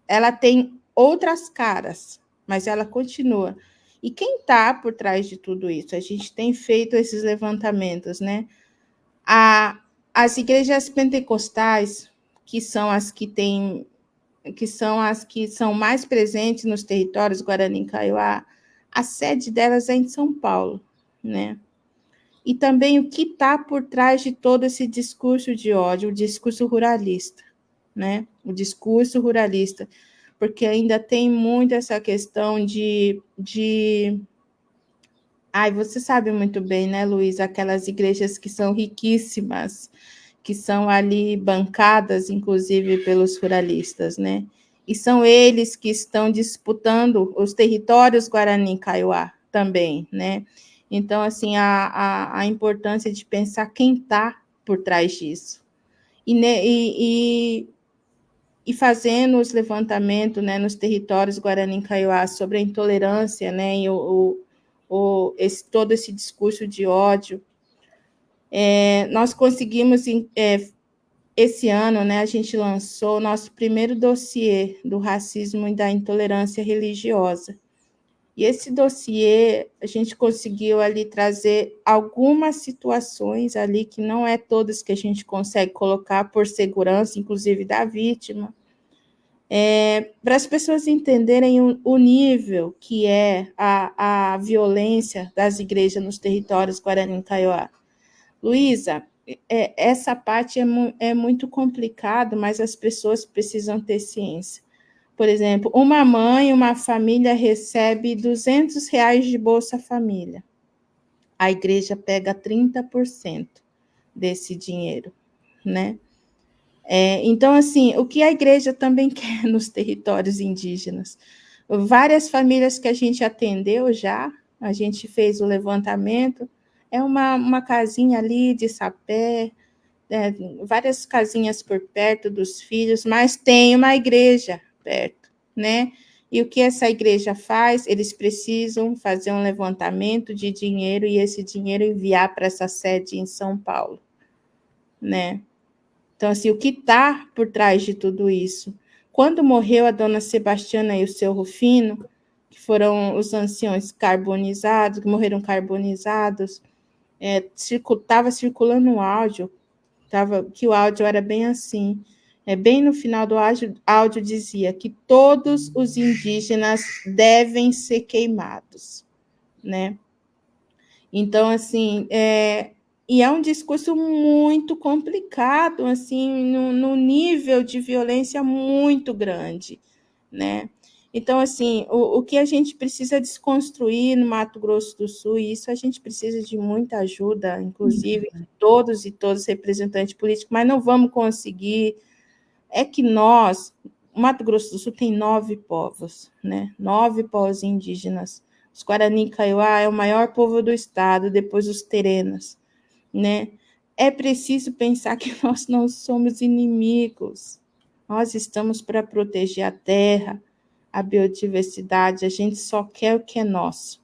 ela tem outras caras, mas ela continua. E quem está por trás de tudo isso? A gente tem feito esses levantamentos, né? As igrejas pentecostais, que são as que são mais presentes nos territórios Guarani Kaiowá, a sede delas é em São Paulo, né? E também o que está por trás de todo esse discurso de ódio, o discurso ruralista, né? O discurso ruralista, porque ainda tem muito essa questão Ai, você sabe muito bem, né, Luiz, aquelas igrejas que são riquíssimas, que são ali bancadas, inclusive, pelos ruralistas, né? E são eles que estão disputando os territórios Guarani Kaiowá também, né? Então, assim, a importância de pensar quem está por trás disso. E fazendo os levantamentos, né, nos territórios Guarani Kaiowá sobre a intolerância, né, e todo esse discurso de ódio, nós conseguimos, esse ano, né, a gente lançou o nosso primeiro dossiê do racismo e da intolerância religiosa. E esse dossiê, a gente conseguiu ali trazer algumas situações ali, que não é todas que a gente consegue colocar por segurança, inclusive da vítima, para as pessoas entenderem o nível que é a violência das igrejas nos territórios Guarani Kaiowá. Luísa, essa parte é muito complicado, mas as pessoas precisam ter ciência. Por exemplo, uma família recebe R$ 200 de Bolsa Família. A igreja pega 30% desse dinheiro, né? Então, assim, o que a igreja também quer nos territórios indígenas? Várias famílias que a gente atendeu já, a gente fez o levantamento, É uma casinha ali de sapé, várias casinhas por perto dos filhos, mas tem uma igreja perto, né? E o que essa igreja faz? Eles precisam fazer um levantamento de dinheiro e esse dinheiro enviar para essa sede em São Paulo, né? Então, assim, o que está por trás de tudo isso? Quando morreu a dona Sebastiana e o seu Rufino, que foram os anciões carbonizados, que morreram carbonizados, estava circulando um áudio, que o áudio era bem assim. Bem no final do áudio dizia que todos os indígenas devem ser queimados, né? Então, assim, e é um discurso muito complicado, assim, no nível de violência muito grande, né? Então, assim, o que a gente precisa desconstruir no Mato Grosso do Sul, e isso a gente precisa de muita ajuda, inclusive, de todos e todas representantes políticos, mas não vamos conseguir, é que o Mato Grosso do Sul tem 9 povos, né? 9 povos indígenas. Os Guarani Kaiowá é o maior povo do estado, depois os Terenas, né? É preciso pensar que nós não somos inimigos. Nós estamos para proteger a terra, a biodiversidade, a gente só quer o que é nosso,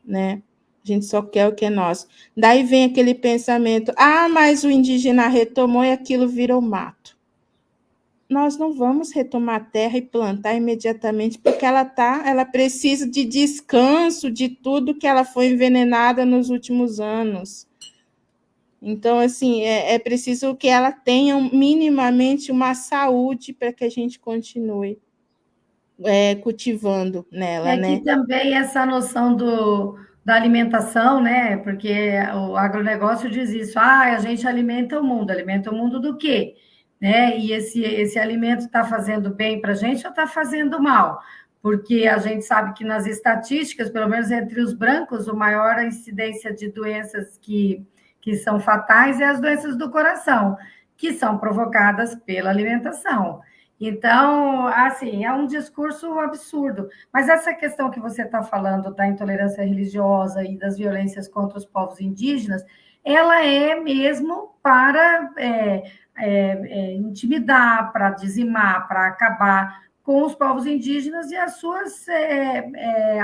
né? A gente só quer o que é nosso. Daí vem aquele pensamento: mas o indígena retomou e aquilo virou mato. Nós não vamos retomar a terra e plantar imediatamente, porque ela precisa de descanso de tudo que ela foi envenenada nos últimos anos. Então, assim, é preciso que ela tenha minimamente uma saúde para que a gente continue cultivando nela, Que né? também essa noção da alimentação, né? Porque o agronegócio diz isso, a gente alimenta o mundo do quê? Né? E esse alimento está fazendo bem para a gente ou está fazendo mal? Porque a gente sabe que nas estatísticas, pelo menos entre os brancos, o maior incidência de doenças que são fatais é as doenças do coração, que são provocadas pela alimentação. Então, assim, é um discurso absurdo. Mas essa questão que você está falando da intolerância religiosa e das violências contra os povos indígenas, ela é mesmo para intimidar, para dizimar, para acabar com os povos indígenas e as suas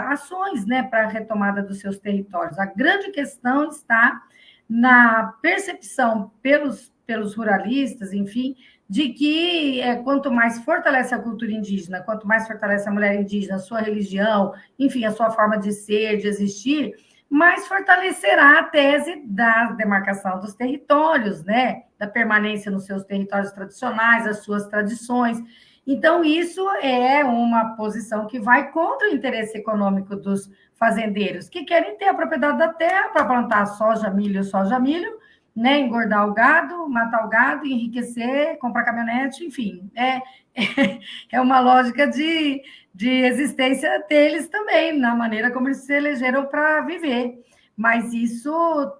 ações, né, para a retomada dos seus territórios. A grande questão está na percepção pelos ruralistas, enfim, de que quanto mais fortalece a cultura indígena, quanto mais fortalece a mulher indígena, a sua religião, enfim, a sua forma de ser, de existir, mais fortalecerá a tese da demarcação dos territórios, né? Da permanência nos seus territórios tradicionais, as suas tradições. Então, isso é uma posição que vai contra o interesse econômico dos fazendeiros, que querem ter a propriedade da terra para plantar soja, milho, né? Engordar o gado, matar o gado, enriquecer, comprar caminhonete, enfim. É uma lógica de existência deles também, na maneira como eles se elegeram para viver. Mas isso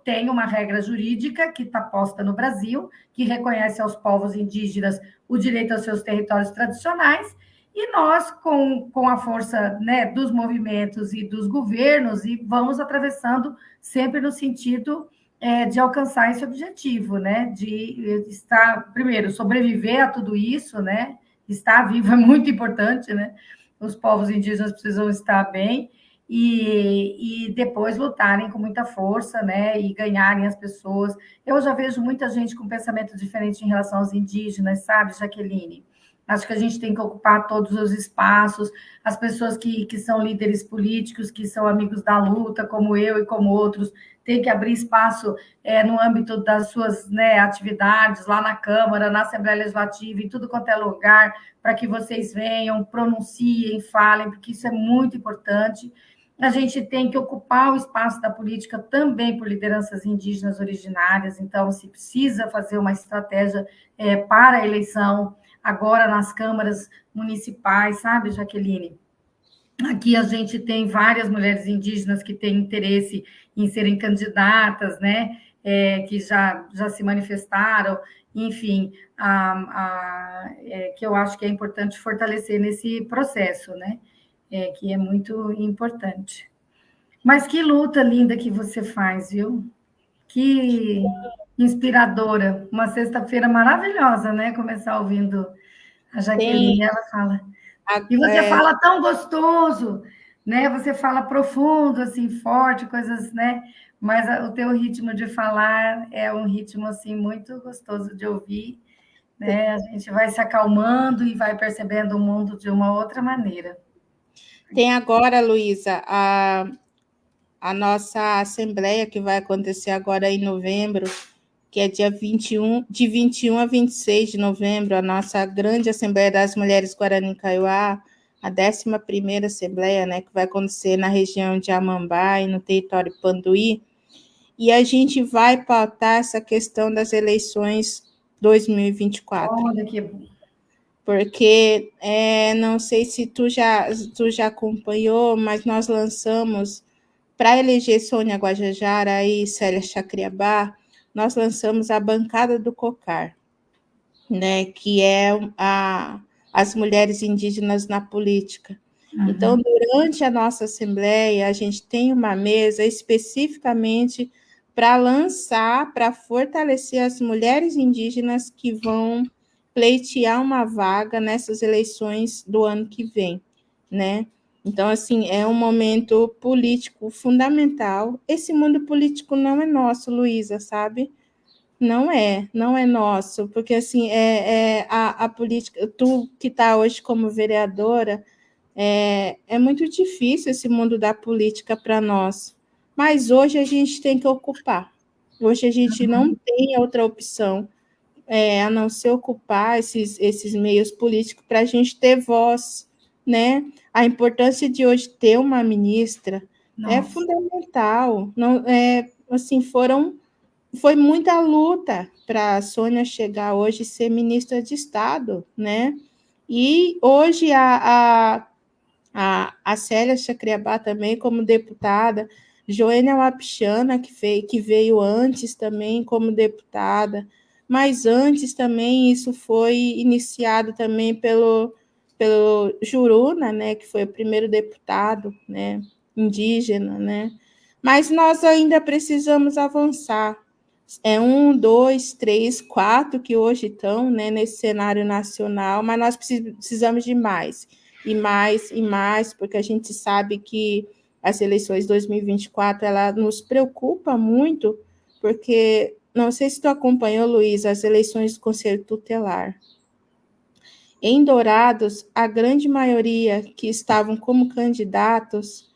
tem uma regra jurídica que está posta no Brasil, que reconhece aos povos indígenas o direito aos seus territórios tradicionais, e nós, com a força, né, dos movimentos e dos governos, e vamos atravessando sempre no sentido de alcançar esse objetivo, né? De estar, primeiro, sobreviver a tudo isso, né? Estar vivo é muito importante, né? Os povos indígenas precisam estar bem e depois lutarem com muita força, né? E ganharem as pessoas. Eu já vejo muita gente com pensamento diferente em relação aos indígenas, sabe, Jaqueline? Acho que a gente tem que ocupar todos os espaços, as pessoas que são líderes políticos, que são amigos da luta, como eu e como outros, tem que abrir espaço no âmbito das suas, né, atividades, lá na Câmara, na Assembleia Legislativa, em tudo quanto é lugar, para que vocês venham, pronunciem, falem, porque isso é muito importante. A gente tem que ocupar o espaço da política também por lideranças indígenas originárias, então se precisa fazer uma estratégia para a eleição agora nas câmaras municipais, sabe, Jaqueline? Aqui a gente tem várias mulheres indígenas que têm interesse em serem candidatas, né? Que já se manifestaram, enfim, que eu acho que é importante fortalecer nesse processo, né? Que é muito importante. Mas que luta linda que você faz, viu? Que inspiradora. Uma sexta-feira maravilhosa, né? Começar ouvindo a Tem Jaqueline, ela fala. a, E você é, fala tão gostoso, né? Você fala profundo, assim, forte, coisas, né? Mas o teu ritmo de falar é um ritmo assim muito gostoso de ouvir, né? A gente vai se acalmando e vai percebendo o mundo de uma outra maneira. tem agora, Luísa, a nossa assembleia que vai acontecer agora em novembro, que é dia 21, de 21 a 26 de novembro, a nossa grande Assembleia das Mulheres Guarani Kaiowá, a 11ª Assembleia, né, que vai acontecer na região de Amambá e no território Panduí, e a gente vai pautar essa questão das eleições 2024. Olha que bom. Porque não sei se tu já acompanhou, mas nós lançamos para eleger Sônia Guajajara e Célia Chacriabá, nós lançamos a bancada do COCAR, né, que é as mulheres indígenas na política. Então, Uhum. durante a nossa assembleia, a gente tem uma mesa especificamente para lançar, para fortalecer as mulheres indígenas que vão pleitear uma vaga nessas eleições do ano que vem, né? Então, assim, é um momento político fundamental. Esse mundo político não é nosso, Luísa, sabe? Não é nosso, porque assim, a política, tu que está hoje como vereadora, é muito difícil esse mundo da política para nós, mas hoje a gente tem que ocupar, hoje a gente não tem outra opção, a não ser ocupar esses meios políticos para a gente ter voz, né? A importância de hoje ter uma ministra é Nossa. fundamental, não, assim, foi muita luta para a Sônia chegar hoje e ser ministra de Estado, né? E hoje a Célia Chacriabá também como deputada, Joênia Wapichana, que veio antes também como deputada, mas antes também isso foi iniciado também pelo Juruna, né, que foi o primeiro deputado, né, indígena, né? Mas nós ainda precisamos avançar. É um, dois, três, quatro que hoje estão, né, nesse cenário nacional, mas nós precisamos de mais, e mais, e mais, porque a gente sabe que as eleições 2024, ela nos preocupa muito, porque, não sei se tu acompanhou, Luiz, as eleições do Conselho Tutelar. Em Dourados, a grande maioria que estavam como candidatos,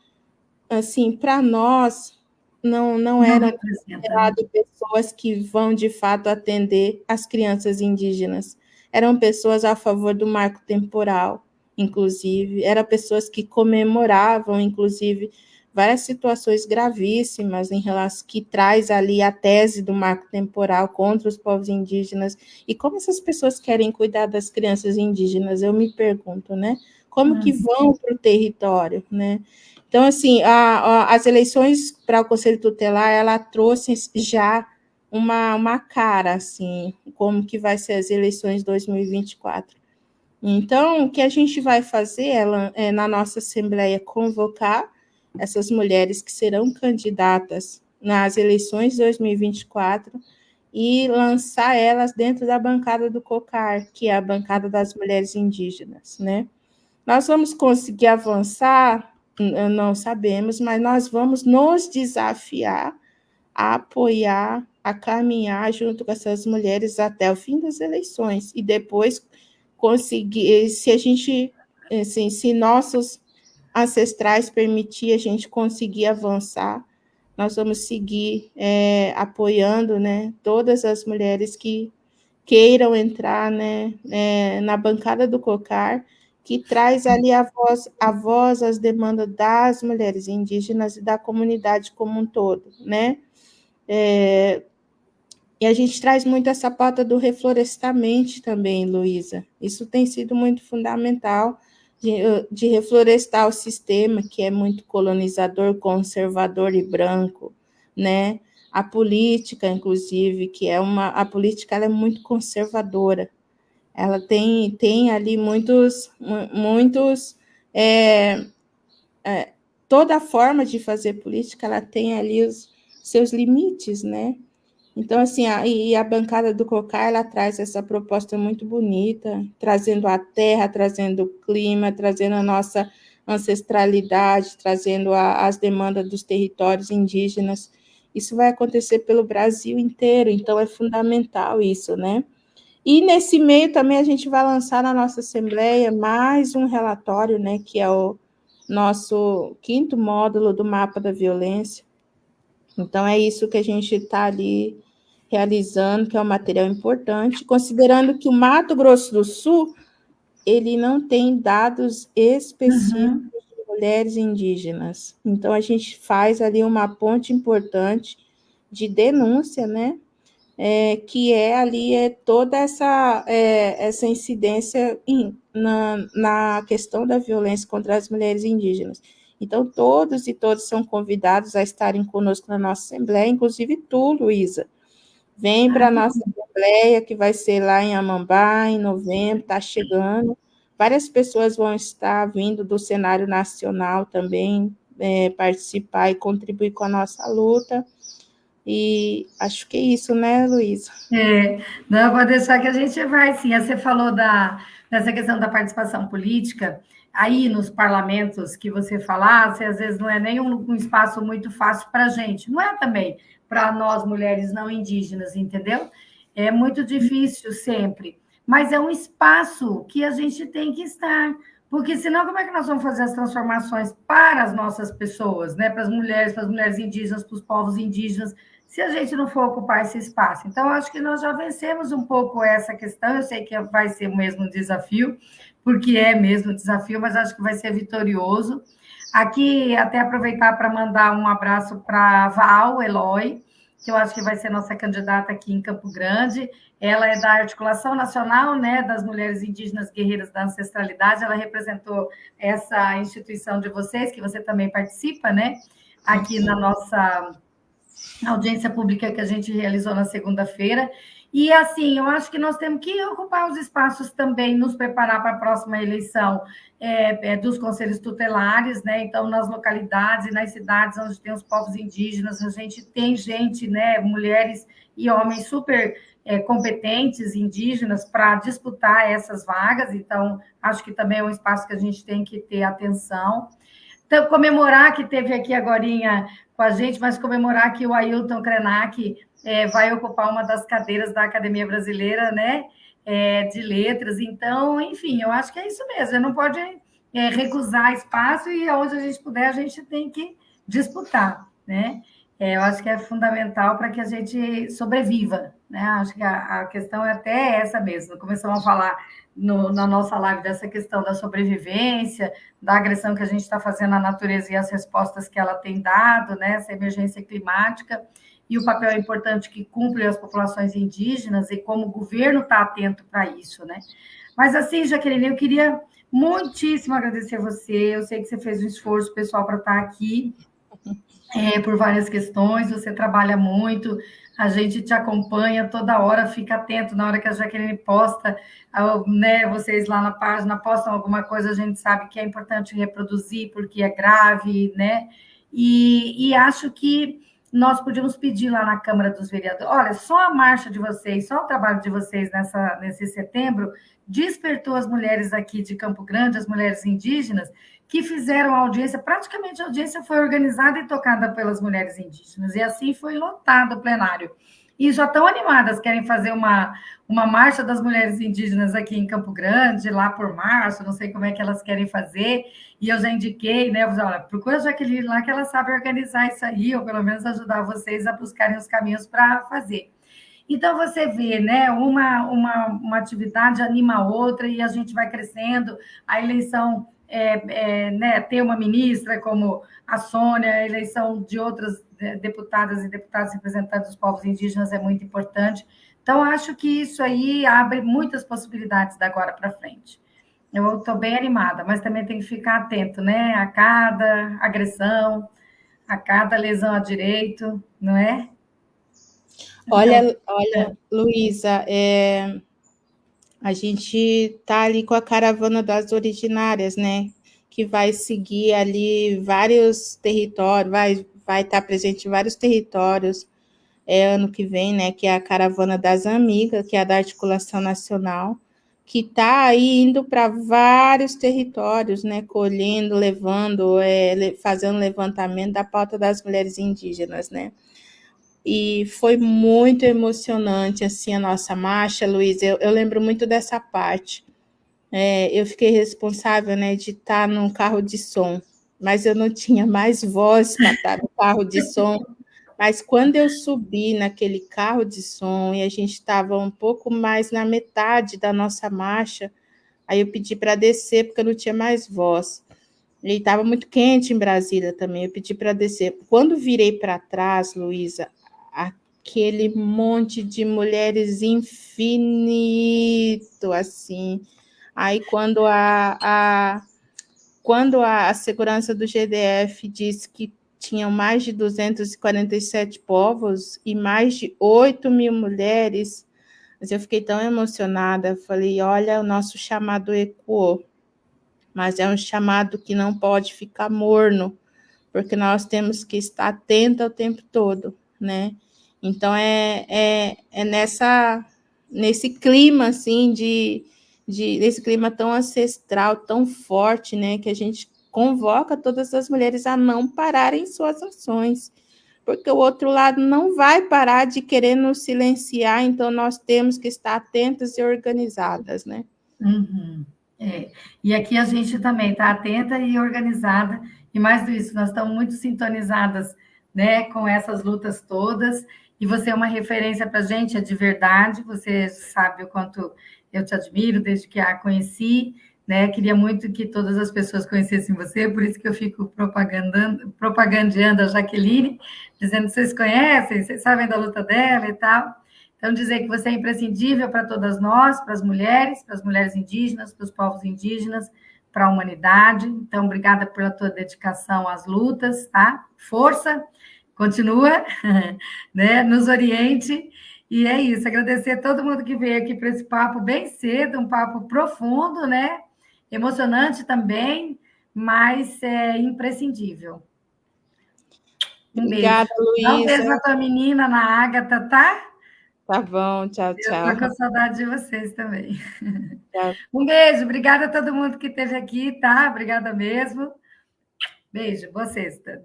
assim, para nós, não Não eram representa, né? pessoas que vão, de fato, atender as crianças indígenas. Eram pessoas a favor do marco temporal, inclusive, eram pessoas que comemoravam, inclusive, várias situações gravíssimas em relação que traz ali a tese do marco temporal contra os povos indígenas. E como essas pessoas querem cuidar das crianças indígenas, eu me pergunto, né? Como que vão para o território, né? Então, assim, as eleições para o Conselho Tutelar, ela trouxe já uma cara, assim, como que vai ser as eleições 2024. Então, o que a gente vai fazer na nossa Assembleia, convocar essas mulheres que serão candidatas nas eleições de 2024 e lançar elas dentro da bancada do COCAR, que é a bancada das mulheres indígenas, né? Nós vamos conseguir avançar? Não sabemos, mas nós vamos nos desafiar a apoiar, a caminhar junto com essas mulheres até o fim das eleições e depois conseguir, se a gente, assim, se nossos ancestrais permitir a gente conseguir avançar, nós vamos seguir apoiando, né, todas as mulheres que queiram entrar, né, na bancada do COCAR, que traz ali a voz, as demandas das mulheres indígenas e da comunidade como um todo, né? E a gente traz muito essa pauta do reflorestamento também, Luísa. Isso tem sido muito fundamental de reflorestar o sistema, que é muito colonizador, conservador e branco, né? A política, inclusive, a política ela é muito conservadora. Ela tem ali muitos é, toda a forma de fazer política, ela tem ali seus limites, né? Então, assim, a bancada do COCAR, ela traz essa proposta muito bonita, trazendo a terra, trazendo o clima, trazendo a nossa ancestralidade, trazendo as demandas dos territórios indígenas. Isso vai acontecer pelo Brasil inteiro, então é fundamental isso, né? E nesse meio também a gente vai lançar na nossa Assembleia mais um relatório, né, que é o nosso 5º módulo do Mapa da Violência. Então é isso que a gente está ali realizando, que é um material importante, considerando que o Mato Grosso do Sul, ele não tem dados específicos de mulheres indígenas. Então, a gente faz ali uma ponte importante de denúncia, né? Que ali toda essa incidência na questão da violência contra as mulheres indígenas. Então, todos e todas são convidados a estarem conosco na nossa Assembleia, inclusive tu, Luísa. Vem para a nossa Assembleia, que vai ser lá em Amambá, em novembro, está chegando. Várias pessoas vão estar vindo do cenário nacional também, participar e contribuir com a nossa luta. E acho que é isso, né, Luísa? Não, pode deixar que a gente vai, sim. Você falou dessa questão da participação política, aí nos parlamentos que você falasse, às vezes não é nem um espaço muito fácil para a gente, não é também para nós mulheres não indígenas, entendeu? É muito difícil sempre, mas é um espaço que a gente tem que estar, porque senão como é que nós vamos fazer as transformações para as nossas pessoas, né? Para as mulheres indígenas, para os povos indígenas, se a gente não for ocupar esse espaço. Então, acho que nós já vencemos um pouco essa questão. Eu sei que vai ser o mesmo desafio, porque é mesmo desafio, mas acho que vai ser vitorioso. Aqui, até aproveitar para mandar um abraço para a Val Eloy, que eu acho que vai ser nossa candidata aqui em Campo Grande. Ela é da Articulação Nacional, né, das Mulheres Indígenas Guerreiras da Ancestralidade. Ela representou essa instituição de vocês, que você também participa, né, aqui na nossa audiência pública que a gente realizou na segunda-feira. E, assim, eu acho que nós temos que ocupar os espaços também, nos preparar para a próxima eleição dos conselhos tutelares, né? Então, nas localidades e nas cidades onde tem os povos indígenas, a gente tem gente, né, mulheres e homens super competentes, indígenas, para disputar essas vagas. Então, acho que também é um espaço que a gente tem que ter atenção. Então, comemorar que teve aqui agorinha com a gente, mas comemorar que o Ailton Krenak vai ocupar uma das cadeiras da Academia Brasileira, né, de Letras. Então, enfim, eu acho que é isso mesmo. Não pode recusar espaço e onde a gente puder, a gente tem que disputar, né? Eu acho que é fundamental para que a gente sobreviva, né? Acho que a questão é até essa mesmo. Começamos a falar na nossa live dessa questão da sobrevivência, da agressão que a gente está fazendo à natureza e as respostas que ela tem dado, né? Essa emergência climática e o papel importante que cumpre as populações indígenas e como o governo está atento para isso, né? Mas assim, Jaqueline, eu queria muitíssimo agradecer você. Eu sei que você fez um esforço pessoal para estar aqui por várias questões, você trabalha muito, a gente te acompanha toda hora, fica atento na hora que a Jaqueline posta, né, vocês lá na página postam alguma coisa, a gente sabe que é importante reproduzir, porque é grave, né? E acho que nós podíamos pedir lá na Câmara dos Vereadores, olha, só a marcha de vocês, só o trabalho de vocês nesse setembro, despertou as mulheres aqui de Campo Grande, as mulheres indígenas, que fizeram a audiência, praticamente a audiência foi organizada e tocada pelas mulheres indígenas, e assim foi lotado o plenário. E já estão animadas, querem fazer uma marcha das mulheres indígenas aqui em Campo Grande, lá por março, não sei como é que elas querem fazer, e eu já indiquei, né, olha, procura a Jaqueline lá que ela sabe organizar isso aí, ou pelo menos ajudar vocês a buscarem os caminhos para fazer. Então, você vê, né, uma atividade anima a outra e a gente vai crescendo, a eleição né, ter uma ministra como a Sônia, a eleição de outras deputadas e deputados representantes dos povos indígenas é muito importante. Então, acho que isso aí abre muitas possibilidades da agora para frente. Eu estou bem animada, mas também tem que ficar atento, né, a cada agressão, a cada lesão a direito, não é? Então, Olha, Luísa, a gente está ali com a caravana das originárias, né? Que vai seguir ali vários territórios, vai estar presente em vários territórios ano que vem, né, que é a Caravana das Amigas, que é a da Articulação Nacional, que está aí indo para vários territórios, né, colhendo, levando, fazendo levantamento da pauta das mulheres indígenas, né. E foi muito emocionante, assim, a nossa marcha, Luiz, eu lembro muito dessa parte. Eu fiquei responsável, né, de estar num carro de som, mas eu não tinha mais voz para estar no carro de som. Mas quando eu subi naquele carro de som e a gente estava um pouco mais na metade da nossa marcha, aí eu pedi para descer porque eu não tinha mais voz. E estava muito quente em Brasília também, eu pedi para descer. Quando virei para trás, Luísa, aquele monte de mulheres infinito, assim. Aí quando a segurança do GDF disse que tinham mais de 247 povos e mais de 8 mil mulheres, mas eu fiquei tão emocionada, falei, olha, o nosso chamado ecoou, mas é um chamado que não pode ficar morno, porque nós temos que estar atenta o tempo todo, né? Então, nesse clima, assim, desse clima tão ancestral, tão forte, né, que a gente convoca todas as mulheres a não pararem suas ações, porque o outro lado não vai parar de querer nos silenciar, então nós temos que estar atentas e organizadas, né? Uhum. E aqui a gente também está atenta e organizada, e mais do isso, nós estamos muito sintonizadas, né, com essas lutas todas, e você é uma referência para a gente, é de verdade, você sabe o quanto eu te admiro desde que a conheci, né, queria muito que todas as pessoas conhecessem você, por isso que eu fico propagandeando a Jaqueline, dizendo que vocês conhecem, vocês sabem da luta dela e tal. Então, dizer que você é imprescindível para todas nós, para as mulheres indígenas, para os povos indígenas, para a humanidade. Então, obrigada pela tua dedicação às lutas, tá? Força, continua, né? Nos oriente. E é isso, agradecer a todo mundo que veio aqui para esse papo bem cedo, um papo profundo, né? Emocionante também, mas é imprescindível. Um beijo. Obrigada, Dá um beijo Luísa. na tua menina, na Ágata, tá? Tá bom, tchau, Eu estou com tchau. saudade de vocês também. Tchau. Um beijo, obrigada a todo mundo que esteve aqui, tá? Obrigada mesmo. Beijo, boa sexta.